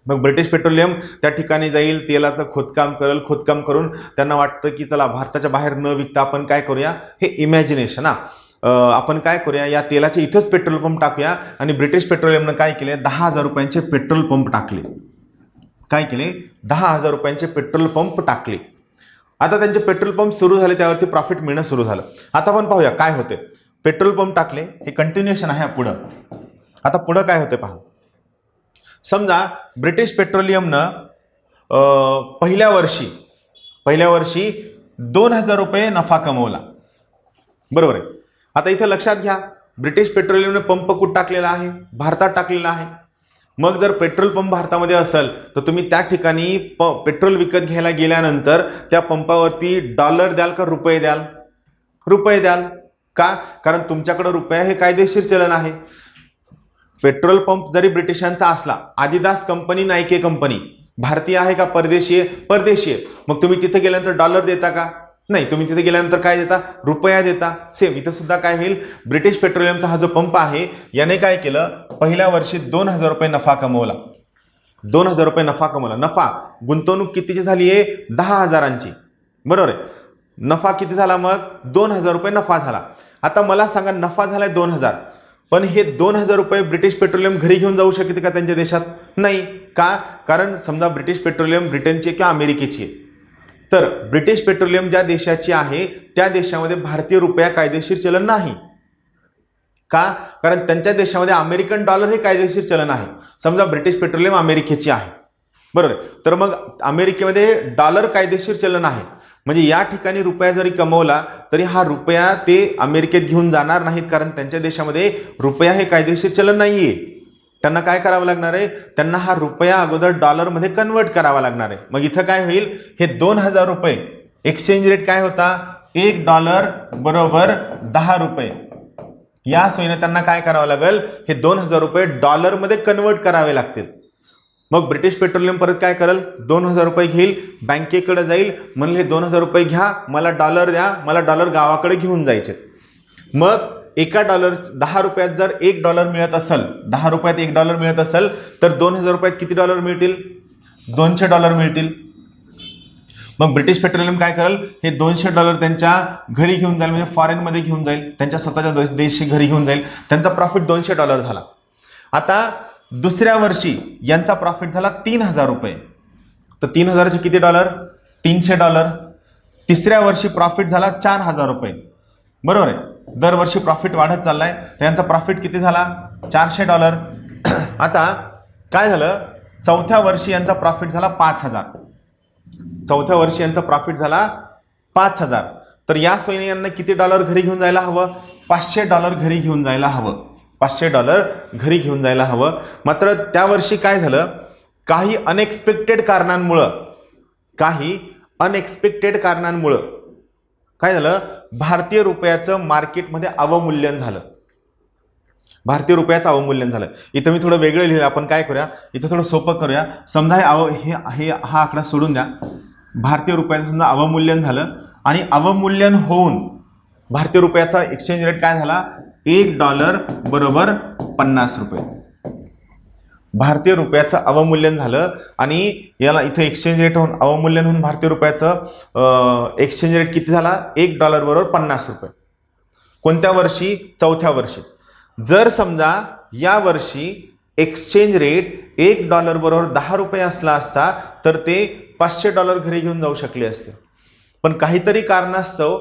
मग ब्रिटिश पेट्रोलियम त्या ठिकाणी जाईल, तेलाचं खोदकाम करेल. खोदकाम करून त्यांना वाटतं की चला भारताच्या बाहेर न विकता आपण काय करूया, हे इमॅजिनेशन, आपण काय करूया, या तेलाचे इथंच पेट्रोल पंप टाकूया. आणि ब्रिटिश पेट्रोलियमनं काय केले, $10,000चे पेट्रोल पंप टाकले. काय केले, $10,000चे पेट्रोल पंप टाकले. आता त्यांचे पेट्रोल पंप सुरू झाले, त्यावरती प्रॉफिट मिळणं सुरू झालं. आता आपण पाहूया काय होते. पेट्रोल पंप टाकले, हे कंटिन्युएशन आहे पुढं. आता पुढं काय होते पहा, समजा ब्रिटिश पेट्रोलियमनं पहिल्या वर्षी $2,000 नफा कमवला. बरोबर आहे. आता इथे लक्षात घ्या, ब्रिटिश पेट्रोलियमने पंप कुठं टाकलेला आहे, भारतात टाकलेला आहे. मग जर पेट्रोल पंप भारतामध्ये असेल तर तुम्ही त्या ठिकाणी पेट्रोल विकत घ्यायला गेल्यानंतर त्या पंपावरती डॉलर द्याल का रुपये द्याल, रुपये द्याल. का? कारण तुमच्याकडे रुपया हे कायदेशीर चलन आहे. पेट्रोल पंप जरी ब्रिटिशांचा असला, आदिदास कंपनी, नायके कंपनी भारतीय आहे का परदेशी आहे? परदेशी आहे. मग तुम्ही तिथे गेल्यानंतर डॉलर देता का? नाही. तुम्ही तिथे गेल्यानंतर काय देता? रुपया देता. सेम इथं सुद्धा काय होईल? ब्रिटिश पेट्रोलियमचा हा जो पंप आहे याने काय केलं? पहिल्या वर्षी 2000 रुपये नफा कमवला. 2000 रुपये नफा कमवला. नफा गुंतवणूक कितीची झाली आहे? 10,000ची. बरोबर आहे. नफा किती झाला? मग 2000 रुपये नफा झाला. आता मला सांगा, नफा झालाय 2000, पण हे 2000 रुपये ब्रिटिश पेट्रोलियम घरी घेऊन जाऊ शकते का त्यांच्या देशात? नाही. का? कारण समजा ब्रिटिश पेट्रोलियम ब्रिटनची किंवा अमेरिकेची आहे, तर ब्रिटिश पेट्रोलियम ज्या देशाची आहे त्या देशामध्ये भारतीय रुपया कायदेशीर चलन नाही. का? कारण त्यांच्या देशामध्ये अमेरिकन डॉलर हे कायदेशीर चलन आहे. समजा ब्रिटिश पेट्रोलियम अमेरिकेची आहे, बरोबर, तर मग अमेरिकेमध्ये डॉलर कायदेशीर चलन आहे. म्हणजे या ठिकाणी रुपया जरी कमवला तरी हा रुपया ते अमेरिकेत घेऊन जाणार नाहीत, कारण त्यांच्या देशामध्ये रुपया हे कायदेशीर चलन नाहीये. त्यांना काय करावं लागणार आहे? त्यांना हा रुपया अगोदर डॉलरमध्ये कन्वर्ट करावा लागणार आहे. मग इथं काय होईल? हे 2000 रुपये एक्सचेंज रेट काय होता? $1 बरोबर 10 रुपये. या सोयीने त्यांना काय करावं लागेल? हे 2000 रुपये डॉलरमध्ये कन्वर्ट करावे लागतील. मग ब्रिटिश पेट्रोलियम परत काय करेल? 2000 रुपये घेईल, बँकेकडे जाईल, म्हणले 2000 रुपये घ्या, मला डॉलर द्या, मला डॉलर गावाकडे घेऊन जायचे. मग एका डॉलर 10 रुपयात जर $1 मिळत असेल, 10 रुपयात $1 मिळत असेल, तर 2000 रुपयात किती डॉलर मिळतील? $200 मिळतील. मग ब्रिटिश पेट्रोलियम काय करेल? हे $200 त्यांच्या घरी घेऊन जाईल, म्हणजे फॉरेनमध्ये घेऊन जाईल, त्यांच्या स्वतःच्या देशी घरी घेऊन जाईल. त्यांचा प्रॉफिट $200 झाला. आता दुसऱ्या वर्षी यांचा प्रॉफिट झाला $3000 रुपये. तर 3000चे किती डॉलर? $300. तिसऱ्या वर्षी प्रॉफिट झाला $4000 रुपये. बरोबर आहे. दरवर्षी प्रॉफिट वाढत चाललाय. त्यांचा प्रॉफिट किती झाला? $400. आता काय झालं? चौथ्या वर्षी यांचा प्रॉफिट झाला 5000. चौथ्या वर्षी यांचा प्रॉफिट झाला 5000. तर या सोयीने यांना किती डॉलर घरी घेऊन जायला हवं? $500 घरी घेऊन जायला हवं. $500 घरी घेऊन जायला हवं. मात्र त्या वर्षी काय झालं? काही अनएक्सपेक्टेड कारणांमुळं काय झालं? भारतीय रुपयाचं मार्केटमध्ये अवमूल्यन झालं. भारतीय रुपयाचं अवमूल्यन झालं. इथं मी थोडं वेगळं लिहिलं. आपण काय करूया? इथं थोडं सोपं करूया. समजा हा आकडा सोडून द्या. भारतीय रुपयाचं समजा अवमूल्यन झालं आणि अवमूल्यन होऊन भारतीय रुपयाचा एक्सचेंज रेट काय झाला? $1 बरोबर 50 रुपये. भारतीय रुपयाचं अवमूल्यन झालं आणि याला इथं एक्सचेंज रेट होऊन अवमूल्यन होऊन भारतीय रुपयाचं एक्सचेंज रेट किती झाला? $1 बरोबर 50 रुपये. कोणत्या वर्षी? चौथ्या वर्षी. जर समजा या वर्षी एक्सचेंज रेट $1 बरोबर 10 रुपये असला असता तर ते $500 घरी घेऊन जाऊ शकले असते. पण काहीतरी कारणास्तव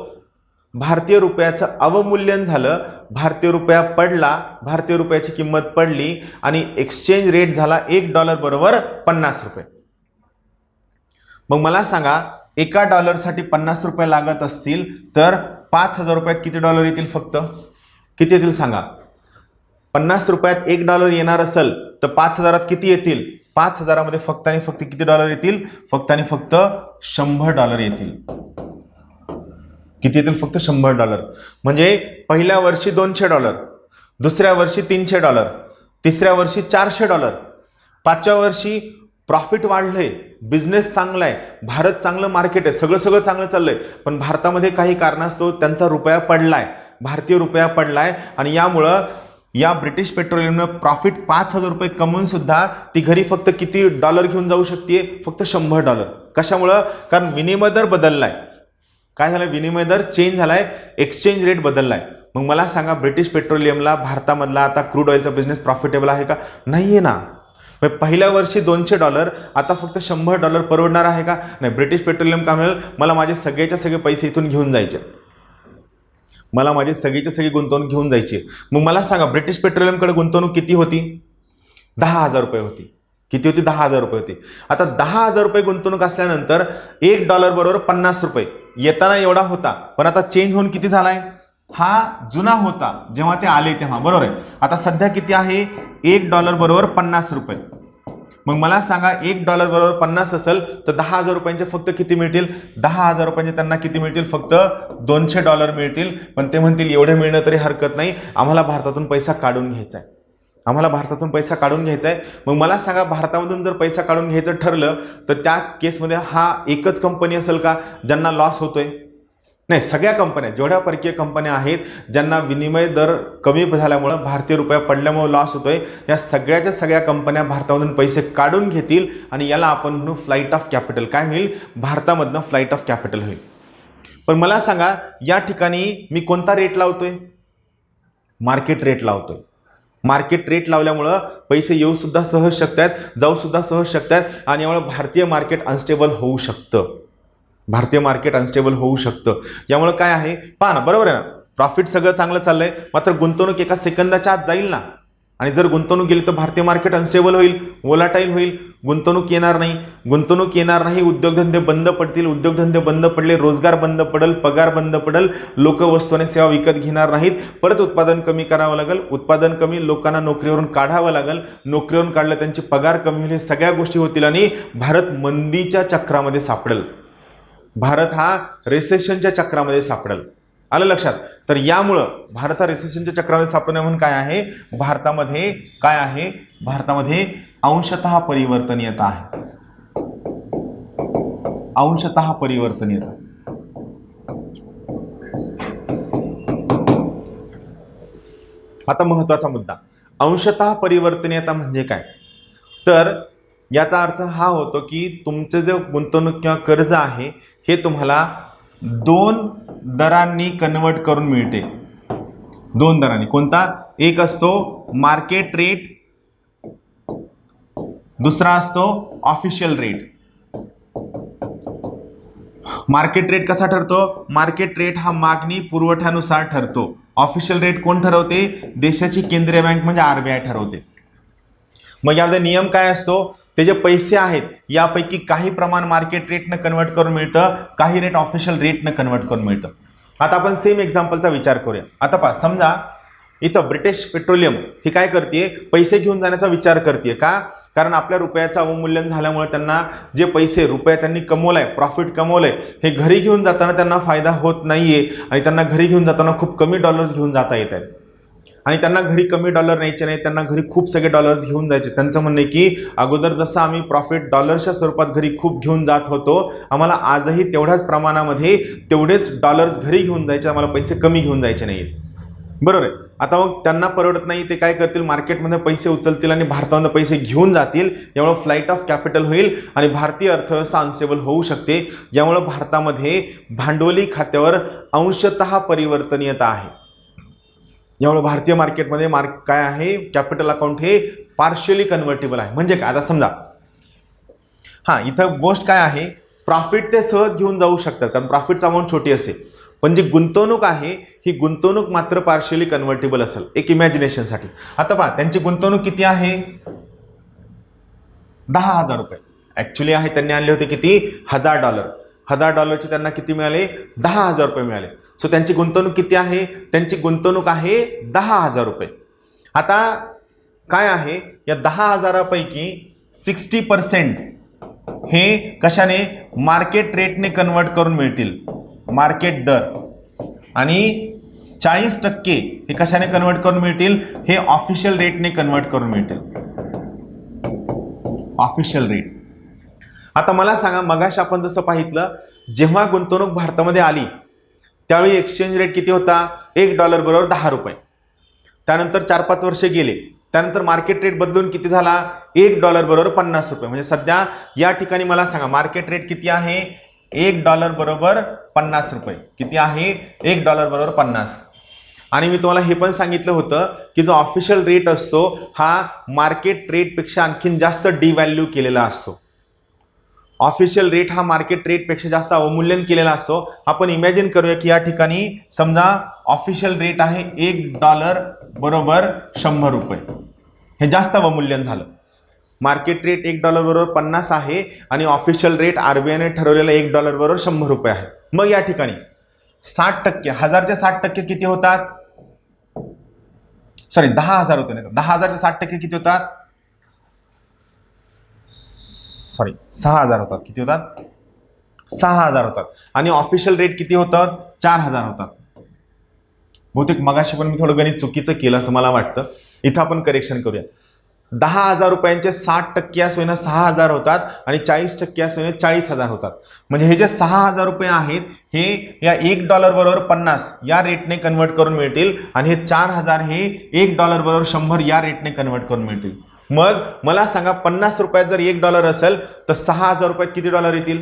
भारतीय रुपयाचं अवमूल्यन झालं, भारतीय रुपया पडला, भारतीय रुपयाची किंमत पडली आणि एक्सचेंज रेट झाला $1 बरोबर 50 रुपये. मग मला सांगा, एका डॉलरसाठी 50 रुपये लागत असतील तर 5000 रुपयात किती डॉलर येतील? फक्त किती येतील सांगा? 50 रुपयात $1 येणार असेल तर 5000 किती येतील? 5000 फक्त आणि फक्त किती डॉलर येतील? फक्त आणि फक्त $100 येतील. किती येतील? फक्त $100. म्हणजे पहिल्या वर्षी $200, दुसऱ्या वर्षी $300, तिसऱ्या वर्षी $400, पाचव्या वर्षी प्रॉफिट वाढलंय, बिझनेस चांगला आहे, भारत चांगलं मार्केट आहे, सगळं चांगलं चाललंय, पण भारतामध्ये काही कारणास्तव त्यांचा रुपया पडलाय, भारतीय रुपया पडलाय आणि यामुळं या ब्रिटिश पेट्रोलियमनं प्रॉफिट 5000 रुपये कमवून सुद्धा ती घरी फक्त किती डॉलर घेऊन जाऊ शकते? फक्त $100. कशामुळं? कारण विनिमय दर बदललाय. काय झालं? विनिमय दर चेंज झालाय, एक्सचेंज रेट बदललाय. मग मला सांगा, ब्रिटिश पेट्रोलियमला भारतामधला आता क्रूड ऑइलचा बिझनेस प्रॉफिटेबल आहे का? नाहीये ना. पहिल्या वर्षी $200, आता फक्त $100 परवडणार आहे का? नाही. ब्रिटिश पेट्रोलियम काय म्हणेल? मला माझे सगळेच्या सगळे पैसे इथून घेऊन जायचे, मला माझे सगळीच्या सगळी गुंतवणूक घेऊन जायची. मग मला सांगा, ब्रिटिश पेट्रोलियमकडे गुंतवणूक किती होती? 10,000 रुपये होती. किती होती? 10,000 रुपये होती. आता 10,000 रुपये गुंतवणूक असल्यानंतर $1 बरोबर 50 रुपये येताना एवढा होता, पण आता चेंज होऊन किती झालाय? हा जुना होता जेव्हा ते आले तेव्हा, बरोबर आहे. आता सध्या किती आहे? $1 बरोबर 50 रुपये. मग मला सांगा $1 बरोबर 50 असेल तर 10,000 रुपयांचे फक्त किती मिळतील? 10,000 रुपयांचे त्यांना किती मिळतील? फक्त $200 मिळतील. पण ते म्हणतील एवढे मिळणं तरी हरकत नाही, आम्हाला भारतातून पैसा काढून घ्यायचा आहे, आम्हाला भारतातून पैसा काढून घ्यायचा आहे. मग मला सांगा भारतामधून जर पैसा काढून घ्यायचं ठरलं तर त्या केसमध्ये हा एकच कंपनी असेल का ज्यांना लॉस होतोय? नाही, सगळ्या कंपन्या, जेवढ्या परकीय कंपन्या आहेत ज्यांना विनिमय दर कमी झाल्यामुळं, भारतीय रुपया पडल्यामुळे लॉस होतोय, या सगळ्याच्या सगळ्या कंपन्या भारतामधून पैसे काढून घेतील आणि याला आपण म्हणू फ्लाईट ऑफ कॅपिटल. काय होईल? भारतामधनं फ्लाईट ऑफ कॅपिटल होईल. पण मला सांगा या ठिकाणी मी कोणता रेट लावतोय? मार्केट रेट लावतोय. मार्केट रेट लावल्यामुळं पैसे येऊ सुद्धा सहज शकतात, जाऊ सुद्धा सहज शकतात आणि यामुळे भारतीय मार्केट अनस्टेबल होऊ शकतं. भारतीय मार्केट अनस्टेबल होऊ शकतं. यामुळे काय आहे पहा ना, बरोबर आहे ना, प्रॉफिट सगळं चांगलं चाललंय, मात्र गुंतवणूक एका सेकंदाच्या आत जाईल ना, आणि जर गुंतवणूक गेली तर भारतीय मार्केट अनस्टेबल होईल, वोलाटाईल होईल, गुंतवणूक येणार नाही. गुंतवणूक येणार नाही, उद्योगधंदे बंद पडतील, उद्योगधंदे बंद पडले, रोजगार बंद पडेल, पगार बंद पडेल, लोक वस्तू आणि सेवा विकत घेणार नाहीत, परत उत्पादन कमी करावं लागेल, उत्पादन कमी, लोकांना नोकरीवरून काढावं लागेल, नोकरीवरून काढलं त्यांची पगार कमी होईल, सगळ्या गोष्टी होतील आणि भारत मंदीच्या चक्रामध्ये सापडेल. भारत हा रिसेशनच्या चक्रामध्ये सापडेल. आलं लक्षात? तर यामुळं भारत हा रिसेशनच्या चक्रामध्ये सापडणे म्हणून काय आहे, भारतामध्ये काय आहे, भारतामध्ये अंशतः परिवर्तनीयता आहे. अंशतः परिवर्तनीयता. आता महत्वाचा मुद्दा, अंशतः परिवर्तनीयता म्हणजे काय? तर याचा अर्थ हा होतो की तुमचे जे गुंतवणूक किंवा कर्ज आहे हे तुम्हाला 2 दरांनी कन्वर्ट करून मिळते. 2 दरांनी. कोणता? एक असतो मार्केट रेट, दुसरा असतो ऑफिशियल रेट. मार्केट रेट कसा ठरतो? मार्केट रेट हा मागणी पुरवठ्यानुसार ठरतो. ऑफिशियल रेट कोण ठरवते? देशाची केंद्रीय बँक म्हणजे आरबीआय ठरवते. मग यामध्ये नियम काय असतो? ते जे पैसे आहेत यापैकी काही प्रमाण मार्केट रेटनं कन्वर्ट करून मिळतं, काही रेट ऑफिशियल रेटनं कन्वर्ट करून मिळतं. आता आपण सेम एक्झाम्पलचा विचार करूया. आता पहा, समजा इथं ब्रिटिश पेट्रोलियम ही काय करते? पैसे घेऊन जाण्याचा विचार करते. का? कारण आपल्या रुपयाचं अवमूल्यन झाल्यामुळे त्यांना जे पैसे रुपया त्यांनी कमवलाय, प्रॉफिट कमवलंय, हे घरी घेऊन जाताना त्यांना फायदा होत नाहीये आणि त्यांना घरी घेऊन जाताना खूप कमी डॉलर्स घेऊन जाता येत आहेत. आणि त्यांना घरी कमी डॉलर न्यायचे नाही, त्यांना घरी खूप सगळे डॉलर्स घेऊन जायचे. त्यांचं म्हणणं आहे की अगोदर जसं आम्ही प्रॉफिट डॉलर्सच्या स्वरूपात घरी खूप घेऊन जात होतो, आम्हाला आजही तेवढ्याच प्रमाणामध्ये तेवढेच डॉलर्स घरी घेऊन जायचे, आम्हाला पैसे कमी घेऊन जायचे नाहीत. बरोबर आहे. आता मग त्यांना परवडत नाही, ते काय करतील? मार्केटमध्ये पैसे उचलतील आणि भारतामध्ये पैसे घेऊन जातील. यामुळे फ्लाईट ऑफ कॅपिटल होईल आणि भारतीय अर्थव्यवस्था अनस्टेबल होऊ शकते. यामुळे भारतामध्ये भांडवली खात्यावर अंशतः परिवर्तनीयता आहे. यामुळे भारतीय मार्केटमध्ये काय आहे? कॅपिटल अकाउंट हे पार्शियली कन्व्हर्टेबल आहे. म्हणजे काय? आता समजा इथं गोष्ट काय आहे, प्रॉफिट ते सहज घेऊन जाऊ शकतात कारण प्रॉफिटचा अमाऊंट छोटी असते, पण जी गुंतवणूक आहे ही गुंतवणूक मात्र पार्शियली कन्व्हर्टेबल असेल. एक इमॅजिनेशनसाठी आता पहा, त्यांची गुंतवणूक किती आहे? 10,000 रुपये ऍक्च्युली आहे. त्यांनी आणले होते किती? $1,000. $1,000चे त्यांना किती मिळाले? 10,000 रुपये मिळाले. सो त्यांची गुंतवणूक किती आहे? त्यांची गुंतवणूक आहे 10,000 रुपये. आता काय आहे, या 10,000 पैकी 60% हे कशाने? मार्केट रेटने कन्वर्ट करून मिळतील, मार्केट दर, आणि 40% हे कशाने कन्वर्ट करून मिळतील? हे ऑफिशियल रेटने कन्वर्ट करून मिळतील, ऑफिशियल रेट. आता मला सांगा, मगाशी आपण जसं पाहितलं, जेव्हा गुंतवणूक भारतामध्ये आली त्यावेळी एक्सचेंज रेट किती होता? $1 बरोबर 10 रुपये. त्यानंतर 4-5 वर्षे गेले, त्यानंतर मार्केट रेट बदलून किती झाला? $1 बरोबर 50 रुपये. म्हणजे सध्या या ठिकाणी मला सांगा मार्केट रेट किती आहे? $1 बरोबर 50 रुपये. किती आहे? $1 बरोबर 50. आणि मी तुम्हाला हे पण सांगितलं होतं की जो ऑफिशियल रेट असतो हा मार्केट रेटपेक्षा आणखीन जास्त डिव्हॅल्यू केलेला असतो. ऑफिशियल रेट हा मार्केट रेटपेक्षा जास्त अवमूल्यन केलेला असतो. आपण इमॅजिन करूया की या ठिकाणी समजा ऑफिशियल रेट आहे $1 बरोबर 100 रुपये. हे जास्त अवमूल्यन झालं. मार्केट रेट $1 बरोबर 50 आहे आणि ऑफिशियल रेट आरबीआयने ठरवलेला $1 बरोबर 100 रुपये आहे. मग या ठिकाणी 60%, 1000चे 60% किती होतात? सॉरी 10,000 होते. नाही, 10,000चे 60% किती होतात? सॉरी 6,000 होतात. किती होतात? 6,000 होतात. आणि ऑफिशियल रेट किती होतं? 4,000 होतात. बहुतेक मगाशी पण मी थोडं गणित चुकीचं केलं असं मला वाटतं. इथं आपण करेक्शन करूया. 10,000 रुपयांचे 60% असवेनं 6,000 होतात आणि 40% असवेनं 40,000 होतात. म्हणजे हे जे 6,000 रुपये आहेत हे या $1 बरोबर 50 या रेटने कन्वर्ट करून मिळतील आणि हे 4,000 हे $1 बरोबर 100 या रेटने कन्वर्ट करून मिळतील. मग मला सांगा 50 रुपयात जर $1 असेल तर 6,000 रुपयात किती डॉलर येतील?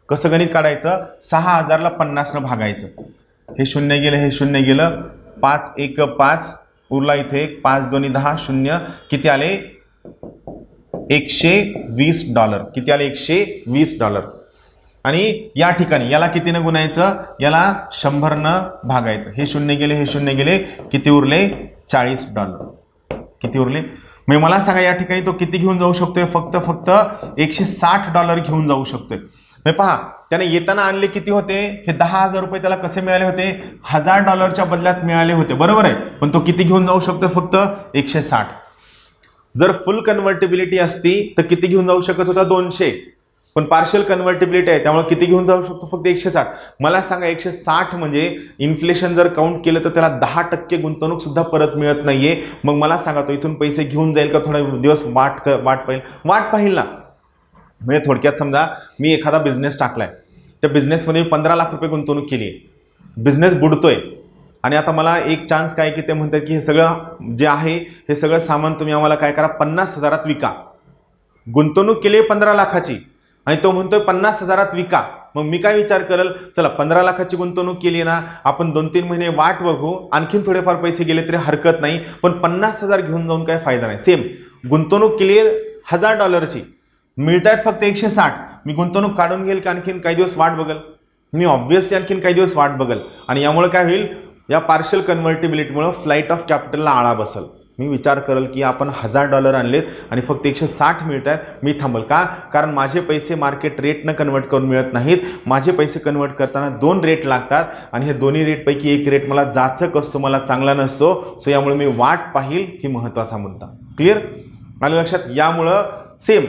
कसं गणित काढायचं? 6,000 ला 50 न भागायचं. हे शून्य गेलं, हे शून्य गेलं, 5 1 5 उरला इथे 5 2 10 0. किती आले? $120. किती आले? $120. आणि या ठिकाणी याला कितीनं गुणायचं? याला 100 न भागायचं. हे शून्य गेले, हे शून्य गेले, किती उरले? $40. किती उरले? म्हणजे मला सांगा या ठिकाणी तो किती घेऊन जाऊ शकतोय? फक्त $160 घेऊन जाऊ शकतोय. पहा त्याने येताना आणले किती होते? हे 10,000 रुपये त्याला कसे मिळाले होते? $1,000 बदल्यात मिळाले होते, बरोबर आहे. पण तो किती घेऊन जाऊ शकतो? फक्त 160. जर फुल कन्व्हर्टिबिलिटी असती तर किती घेऊन जाऊ शकत होता? 200. पण पार्शियल कन्व्हर्टिबिलिटी आहे त्यामुळे किती घेऊन जाऊ शकतो? फक्त 160. मला सांगा 160 म्हणजे इन्फ्लेशन जर काउंट केलं तर त्याला 10% गुंतवणूक सुद्धा परत मिळत नाहीये. मग मला सांगा तो इथून पैसे घेऊन जाईल का थोडा दिवस वाट पाहिल? वाट पाहिल ना. म्हणजे थोडक्यात समजा मी एखादा बिझनेस टाकलाय, त्या बिझनेसमध्ये 15 लाख रुपये गुंतवणूक केली आहे, बिझनेस बुडतोय आणि आता मला एक चान्स काय की ते म्हणतात की हे सगळं जे आहे हे सगळं सामान तुम्ही आम्हाला काय करा 50,000 विका. गुंतवणूक केली 15 लाखाची आणि तो म्हणतोय 50,000 विका. मग मी काय विचार करेल? चला 15 लाखाची गुंतवणूक केली ना, आपण 2-3 महिने वाट बघू, आणखीन थोडेफार पैसे गेले तरी हरकत नाही, पण 50,000 घेऊन जाऊन काय फायदा नाही. सेम गुंतवणूक केली $1,000ची, मिळतायत फक्त 160. मी गुंतवणूक काढून घेईल की आणखीन काही दिवस वाट बघेल? मी ऑब्व्हियसली आणखीन काही दिवस वाट बघेल आणि यामुळे काय होईल? या पार्शियल कन्व्हर्टिबिलिटीमुळे फ्लाईट ऑफ कॅपिटलला आळा बसेल. मी विचार करेल की आपण $1,000 आणलेत आणि फक्त 160 मिळत आहेत, मी थांबल का? कारण माझे पैसे मार्केट रेटनं कन्वर्ट करून मिळत नाहीत. माझे पैसे कन्वर्ट करताना 2 रेट लागतात आणि हे दोन्ही रेटपैकी एक रेट मला जाचक असतो, मला चांगला नसतो. सो यामुळे मी वाट पाहिल, ही महत्त्वाचा मुद्दा. क्लिअर आलं लक्षात? यामुळं सेम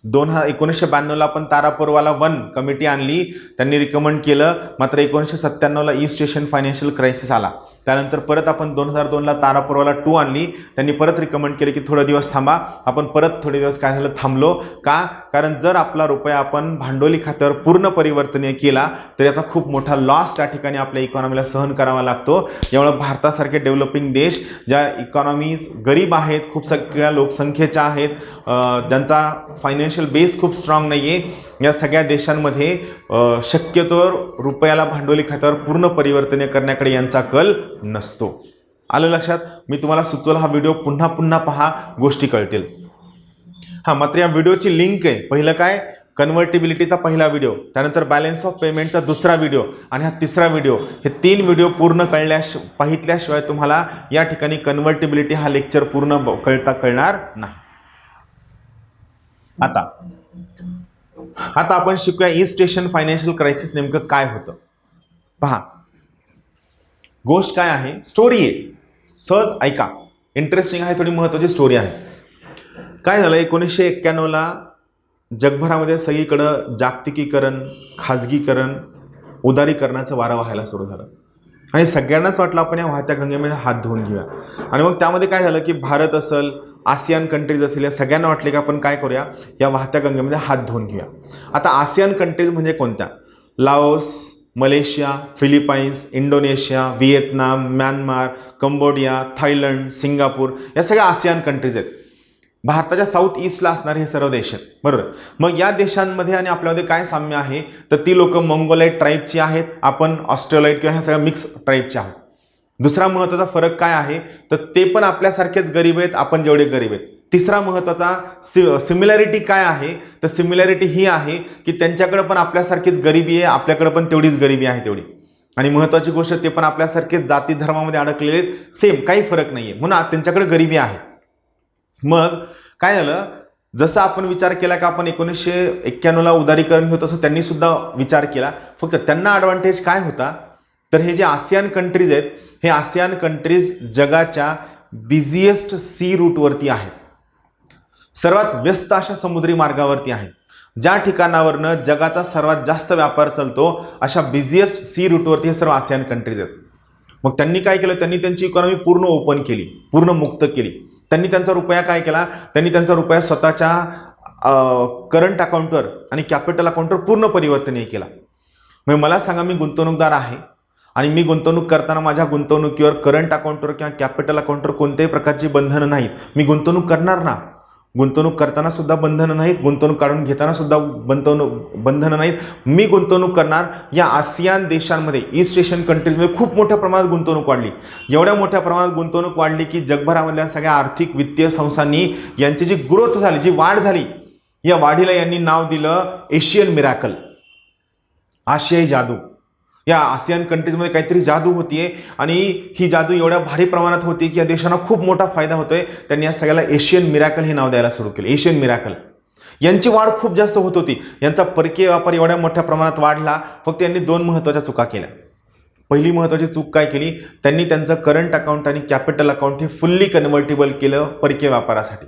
1992ला आपण तारापूरवाला 1 कमिटी आणली, त्यांनी रिकमेंड केलं. मात्र 1997ला ईस्ट एशियन फायनान्शियल क्रायसिस आला. त्यानंतर परत आपण 2002ला तारापूरवाला 2 आणली, त्यांनी परत रिकमेंड केलं की थोडे दिवस थांबा. आपण परत थोडे दिवस काय झालं? थांबलो का? कारण जर आपला रुपया आपण भांडवली खात्यावर पूर्ण परिवर्तनीय केला तर याचा खूप मोठा लॉस त्या ठिकाणी आपल्या इकॉनॉमीला सहन करावा लागतो. यामुळे भारतासारखे डेव्हलपिंग देश ज्या इकॉनॉमीज गरीब आहेत, खूप सगळ्या लोकसंख्येच्या आहेत, ज्यांचा फायनान्शियल बेस खूप स्ट्रॉंग नाही आहे, या सगळ्या देशांमध्ये शक्यतो रुपयाला भांडवली खात्यावर पूर्ण परिवर्तनीय करण्याकडे यांचा कल नसतो. आलं लक्षात? मी तुम्हाला सुचवलं हा व्हिडिओ पुन्हा पुन्हा पहा, गोष्टी कळतील. मात्र या व्हिडिओची लिंक आहे. पहिलं काय? कन्व्हर्टिबिलिटीचा पहिला व्हिडिओ, त्यानंतर बॅलन्स ऑफ पेमेंटचा दुसरा व्हिडिओ आणि हा तिसरा व्हिडिओ. हे 3 व्हिडिओ पूर्ण पाहितल्याशिवाय तुम्हाला या ठिकाणी कन्व्हर्टिबिलिटी हा लेक्चर पूर्ण कळणार नाही. आता आपण शिकूया ईस्ट एशियन फायनान्शियल क्रायसिस नेमकं काय होतं. पहा गोष्ट काय आहे, स्टोरी आहे, सहज ऐका, इंटरेस्टिंग आहे, थोडी महत्त्वाची स्टोरी आहे. काय झालं? 1991ला जगभरामध्ये सगळीकडं जागतिकीकरण, खाजगीकरण, उदारीकरणाचं वारं वाहायला सुरू झालं आणि सगळ्यांनाच वाटलं आपण या वाहत्या गंगेमध्ये हात धुवून घेऊया. आणि मग त्यामध्ये काय झालं की भारत असेल, आसियान कंट्रीज असेल, या सगळ्यांना वाटले की आपण काय करूया, या वाहत्या गंगेमध्ये हात धुवून घेऊया. आता आसियान कंट्रीज म्हणजे कोणत्या? Laos, Malaysia, Philippines, Indonesia, Vietnam, Myanmar, Cambodia, Thailand, Singapore, या सगळ्या आसियान कंट्रीज आहेत. भारताच्या साऊथ ईस्टला असणारे हे सर्व देश आहेत, बरोबर. मग या देशांमध्ये आणि आपल्यामध्ये काय साम्य आहे? तर ती लोक मंगोलाईट ट्राईबची आहेत, आपण ऑस्ट्रेलाईट किंवा ह्या सगळ्या मिक्स ट्राईबचे आहोत. दुसरा महत्त्वाचा फरक काय आहे? तर ते पण आपल्यासारखेच गरीब आहेत, आपण जेवढे गरीब आहेत. तिसरा महत्त्वाचा सिमिलॅरिटी काय आहे? तर सिमिलॅरिटी ही आहे की त्यांच्याकडे पण आपल्यासारखीच गरिबी आहे, आपल्याकडे पण तेवढीच गरिबी आहे तेवढी. आणि महत्त्वाची गोष्ट, ते पण आपल्यासारखेच जाती धर्मामध्ये अडकलेले आहेत, सेम, काही फरक नाही आहे, म्हणून त्यांच्याकडे गरिबी आहे. मग काय झालं? जसं आपण विचार केला की आपण 1991ला उदारीकरण घेऊ, तसं त्यांनी सुद्धा विचार केला. फक्त त्यांना ॲडव्हान्टेज काय होता? तर हे जे आसियान कंट्रीज आहेत, हे आसियान कंट्रीज जगाच्या बिझिएस्ट सी रूटवरती आहेत. सर्वात व्यस्त अशा समुद्री मार्गावरती आहेत. ज्या ठिकाणावरनं जगाचा सर्वात जास्त व्यापार चालतो अशा बिझिएस्ट सी रूटवरती हे सर्व आसियान कंट्रीज आहेत. मग त्यांनी काय केलं, त्यांनी त्यांची इकॉनॉमी पूर्ण ओपन केली, पूर्ण मुक्त केली. त्यांनी त्यांचा रुपया काय केला, त्यांनी त्यांचा रुपया स्वतःच्या करंट अकाउंटवर आणि कॅपिटल अकाउंटवर पूर्ण परिवर्तनीय केला. मग मला सांगा, मी गुंतवणूकदार आहे आणि मी गुंतवणूक करताना माझ्या गुंतवणुकीवर करंट अकाउंटवर किंवा कॅपिटल अकाउंटवर कोणत्याही प्रकारची बंधनं नाहीत. मी गुंतवणूक करणार ना, गुंतवणूक करताना सुद्धा बंधनं नाहीत, गुंतवणूक काढून घेताना सुद्धा बंधनं नाहीत. मी गुंतवणूक करणार या आसियान देशांमध्ये, ईस्ट एशियन कंट्रीजमध्ये खूप मोठ्या प्रमाणात गुंतवणूक वाढली. एवढ्या मोठ्या प्रमाणात गुंतवणूक वाढली की जगभरामधल्या सगळ्या आर्थिक वित्तीय संस्थांनी यांची जी ग्रोथ झाली, जी वाढ झाली, या वाढीला यांनी नाव दिलं एशियन मिरॅकल, आशियाई जादू. या आसियान कंट्रीजमध्ये काहीतरी जादू होतीये आणि ही जादू एवढ्या भारी प्रमाणात होती की या देशांना खूप मोठा फायदा होतोय. त्यांनी या सगळ्याला एशियन मिरॅकल हे नाव द्यायला सुरू केलं. Asian miracle. यांची वाढ खूप जास्त होत होती, यांचा परकीय व्यापार एवढ्या मोठ्या प्रमाणात वाढला. फक्त यांनी दोन महत्त्वाच्या चुका केल्या. पहिली महत्त्वाची चूक काय केली, त्यांनी त्यांचं करंट अकाउंट आणि कॅपिटल अकाउंट हे फुल्ली कन्व्हर्टेबल केलं परकीय व्यापारासाठी.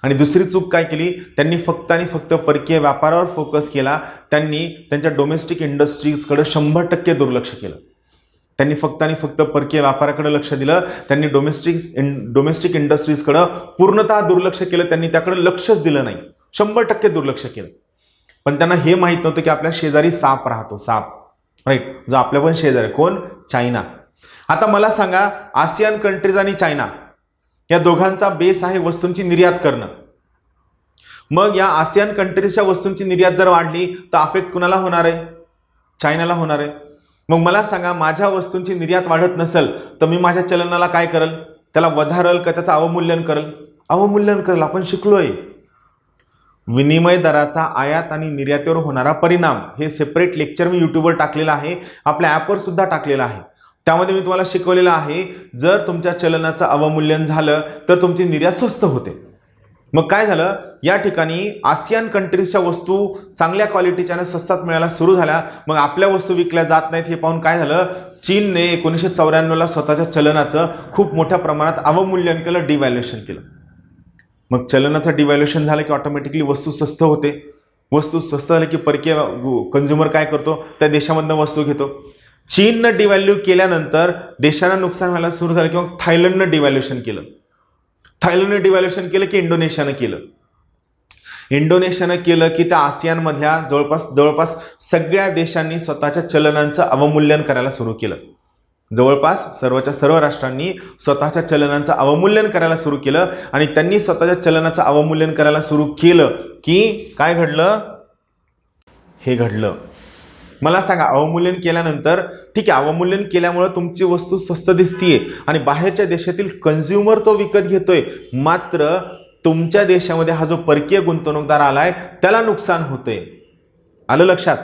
आणि दुसरी चूक काय केली, त्यांनी फक्त आणि फक्त परकीय व्यापारावर फोकस केला. त्यांनी त्यांच्या डोमेस्टिक इंडस्ट्रीजकडे 100% दुर्लक्ष केलं. त्यांनी फक्त आणि फक्त परकीय व्यापाराकडे लक्ष दिलं. त्यांनी डोमेस्टिक इंडस्ट्रीजकडे पूर्णतः दुर्लक्ष केलं. त्यांनी त्याकडे लक्षच दिलं नाही, 100% दुर्लक्ष केलं. पण त्यांना हे माहीत नव्हतं की आपल्या शेजारी साप राहतो, साप, राईट, जो आपल्या पण शेजारी. कोण? चायना. आता मला सांगा, आसियान कंट्रीज आणि चायना या दोघांचा बेस आहे वस्तूंची निर्यात करणं. मग या आसियान कंट्रीजच्या वस्तूंची निर्यात जर वाढली तर अफेक्ट कुणाला होणार आहे? चायनाला होणार आहे. मग मला सांगा, माझ्या वस्तूंची निर्यात वाढत नसेल तर मी माझ्या चलनाला काय करल? त्याला वधारल का त्याचं अवमूल्यन करल? अवमूल्यन करल. आपण शिकलोय विनिमय दराचा आयात आणि निर्यातीवर होणारा परिणाम, हे सेपरेट लेक्चर मी यूट्यूबवर टाकलेलं आहे, आपल्या ॲपवर सुद्धा टाकलेलं आहे. त्यामध्ये मी तुम्हाला शिकवलेलं आहे, जर तुमच्या चलनाचं अवमूल्यन झालं तर तुमची निर्यात स्वस्त होते. मग काय झालं, या ठिकाणी आसियान कंट्रीजच्या वस्तू चांगल्या क्वालिटीच्या आणि स्वस्तात मिळायला सुरू झाल्या. मग आपल्या वस्तू विकल्या जात नाहीत हे पाहून काय झालं, चीनने 1994ला स्वतःच्या चलनाचं खूप मोठ्या प्रमाणात अवमूल्यन केलं, डिव्हॅल्युएशन केलं. मग चलनाचं डिव्हॅल्युएशन झालं की ऑटोमॅटिकली वस्तू स्वस्त होते. वस्तू स्वस्त झाली की परकीय कंझ्युमर काय करतो, त्या देशामधनं वस्तू घेतो. चीननं डिव्हॅल्यू केल्यानंतर देशांना नुकसान व्हायला सुरू झालं किंवा थायलंडनं डिव्हॅल्युएशन केलं. थायलंडनं डिव्हॅल्युएशन केलं की इंडोनेशियानं केलं. इंडोनेशियानं केलं की त्या आसियानमधल्या जवळपास सगळ्या देशांनी स्वतःच्या चलनांचं अवमूल्यन करायला सुरू केलं. जवळपास सर्वच्या सर्व राष्ट्रांनी स्वतःच्या चलनांचं अवमूल्यन करायला सुरू केलं. आणि त्यांनी स्वतःच्या चलनाचं अवमूल्यन करायला सुरू केलं की काय घडलं, हे घडलं. मला सांगा, अवमूल्यन केल्यानंतर ठीक आहे, अवमूल्यन केल्यामुळे तुमची वस्तू स्वस्त दिसतीये आणि बाहेरच्या देशातील कंझ्युमर तो विकत घेतोय, मात्र तुमच्या देशामध्ये हा जो परकीय गुंतवणूकदार आलाय त्याला नुकसान होतंय. आलं लक्षात?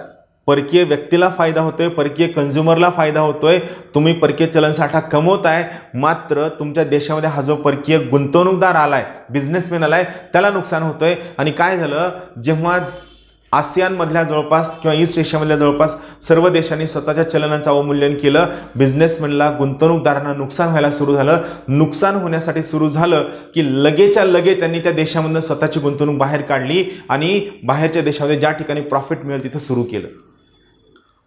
परकीय व्यक्तीला फायदा होतोय, परकीय कंझ्युमरला फायदा होतोय, तुम्ही परकीय चलनसाठा कमवताय, मात्र तुमच्या देशामध्ये हा जो परकीय गुंतवणूकदार आलाय, बिझनेसमॅन आलाय, त्याला नुकसान होतंय. आणि काय झालं, जेव्हा आसियानमधल्या जवळपास किंवा ईस्ट एशियामधल्या जवळपास सर्व देशांनी स्वतःच्या चलनांचं अवमूल्यन केलं, बिझनेसमॅनला, गुंतवणूकदारांना नुकसान व्हायला सुरू झालं. नुकसान होण्यासाठी सुरू झालं की लगेच्या लगे त्यांनी त्या देशामधून स्वतःची गुंतवणूक बाहेर काढली आणि बाहेरच्या देशामध्ये ज्या ठिकाणी प्रॉफिट मिळेल तिथं सुरू केलं.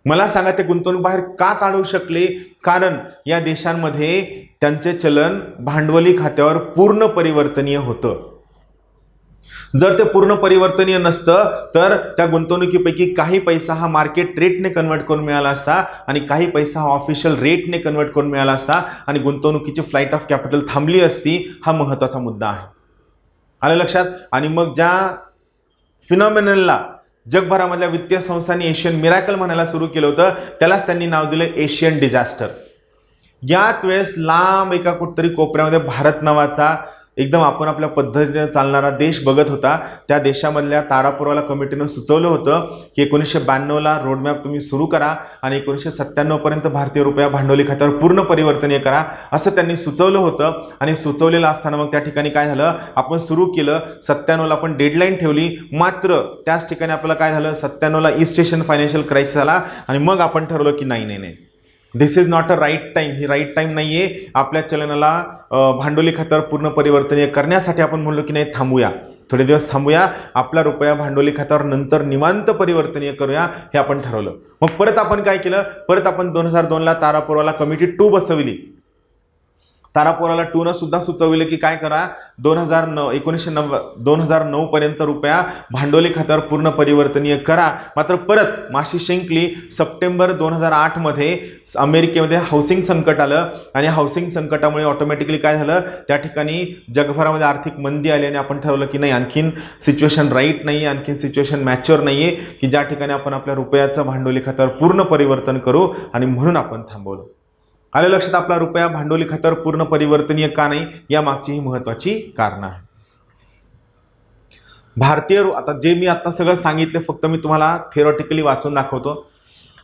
मला सांगा, ते गुंतवणूक बाहेर का काढू शकले? कारण या देशांमध्ये त्यांचे चलन भांडवली खात्यावर पूर्ण परिवर्तनीय होतं. जर ते पूर्ण परिवर्तनीय नसतं तर त्या गुंतवणुकीपैकी काही पैसा हा मार्केट रेटने कन्वर्ट करून मिळाला असता आणि काही पैसा हा ऑफिशियल रेटने कन्वर्ट करून मिळाला असता आणि गुंतवणुकीची फ्लाईट ऑफ कॅपिटल थांबली असती. हा महत्त्वाचा मुद्दा आहे. आलं लक्षात? आणि मग ज्या फिनॉमिनलला जगभरामधल्या वित्तीय संस्थांनी एशियन मिरॅकल म्हणायला सुरू केलं होतं, त्यालाच त्यांनी नाव दिलं एशियन डिझास्टर. याच वेळेस लांब एका कुठतरी कोपऱ्यामध्ये भारत नावाचा एकदम आपण आपल्या पद्धतीने चालणारा देश बघत होता. त्या देशामधल्या तारापुरवाला कमिटीनं सुचवलं होतं की 1992ला रोडमॅप तुम्ही सुरू करा आणि 1997 पर्यंत भारतीय रुपया भांडवली खात्यावर पूर्ण परिवर्तनीय करा, असं त्यांनी सुचवलं होतं. आणि सुचवलेलं असताना मग त्या ठिकाणी काय झालं, आपण सुरू केलं. 97ला आपण डेडलाईन ठेवली, मात्र त्याच ठिकाणी आपल्याला काय झालं, 97ला ईस्ट एशियन फायनान्शियल क्रायसिस आला आणि मग आपण ठरवलं की नाही, this is not a right time. ही राईट टाइम नाहीये. आपल्या चलनाला भांडवली खात्यावर पूर्ण परिवर्तनीय करण्यासाठी आपण म्हणलो की नाही, थांबूया. थोडे दिवस थांबूया, आपला रुपया भांडवली खात्यावर नंतर निवांत परिवर्तनीय करूया हे आपण ठरवलं. मग परत आपण काय केलं, परत आपण 2002ला तारापुराला कमिटी 2 बसवली. तारापुराला 2 न सुद्धा सुचविले की काय करा, 2009 पर्यंत रुपया भांडवली खात्यावर पूर्ण परिवर्तनीय करा. मात्र परत माशी शिंकली. सप्टेंबर 2008 मध्ये अमेरिकेमध्ये हाऊसिंग संकट आलं आणि हाऊसिंग संकटामुळे ऑटोमॅटिकली काय झालं, त्या ठिकाणी जगभरामध्ये आर्थिक मंदी आली आणि आपण ठरवलं की नाही, आणखीन सिच्युएशन राईट नाही, आणखीन सिच्युएशन मॅच्युअर नाही आहे की ज्या ठिकाणी आपण आपल्या रुपयाचं भांडवली खात्यावर पूर्ण परिवर्तन करू, आणि म्हणून आपण थांबवलं. आलं लक्षात आपला रुपया भांडवली खात्यावर पूर्ण परिवर्तनीय का नाही, या मागची ही महत्वाची कारणं आहे. आता जे मी आता सगळं सांगितलं फक्त मी तुम्हाला थिअरॉटिकली वाचून दाखवतो.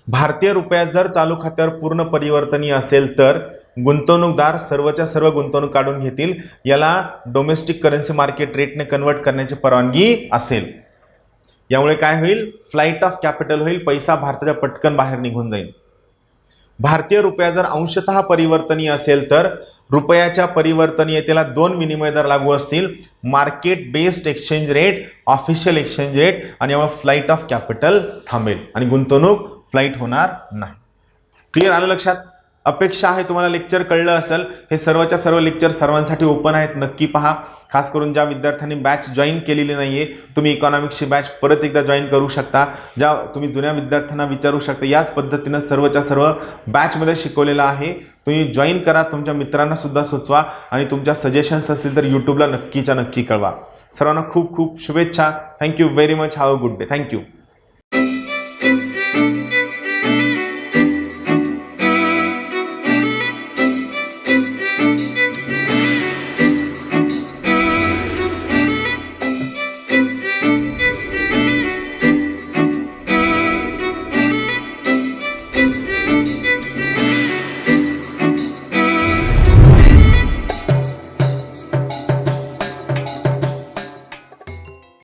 भारतीय रुपया जर चालू खात्यावर पूर्ण परिवर्तनीय असेल तर गुंतवणूकदार सर्वच्या सर्व गुंतवणूक काढून घेतील. याला डोमेस्टिक करन्सी मार्केट रेटने कन्वर्ट करण्याची परवानगी असेल. यामुळे काय होईल, फ्लाईट ऑफ कॅपिटल होईल, पैसा भारताच्या पटकन बाहेर निघून जाईल. भारतीय रुपया जर अंशतः परिवर्तनीय असेल तर रुपयाच्या परिवर्तनीयतेला 2 विनिमय दर लागू असतील, market based exchange rate, official exchange rate, आणि यामुळे फ्लाईट ऑफ कॅपिटल थांबेल आणि गुंतवणूक फ्लाईट होणार नाही. क्लिअर आलं लक्षात. अपेक्षा आहे तुम्हाला लेक्चर कळलं असेल. हे सर्वच्या सर्व लेक्चर सर्वांसाठी ओपन आहेत, नक्की पहा. खास करून ज्या विद्यार्थ्यांनी बॅच जॉईन केलेली नाहीये, तुम्ही इकॉनॉमिक्सची बॅच परत एकदा जॉईन करू शकता. ज्या तुम्ही जुन्या विद्यार्थ्यांना विचारू शकता, याच पद्धतीनं सर्वच्या सर्व बॅचमध्ये शिकवलेलं आहे. तुम्ही जॉईन करा, तुमच्या मित्रांना सुद्धा सुचवा, आणि तुमच्या सजेशन्स असतील तर यूट्यूबला नक्कीच्या नक्की कळवा. सर्वांना खूप खूप शुभेच्छा. Thank you very much. Have a good day. Thank you.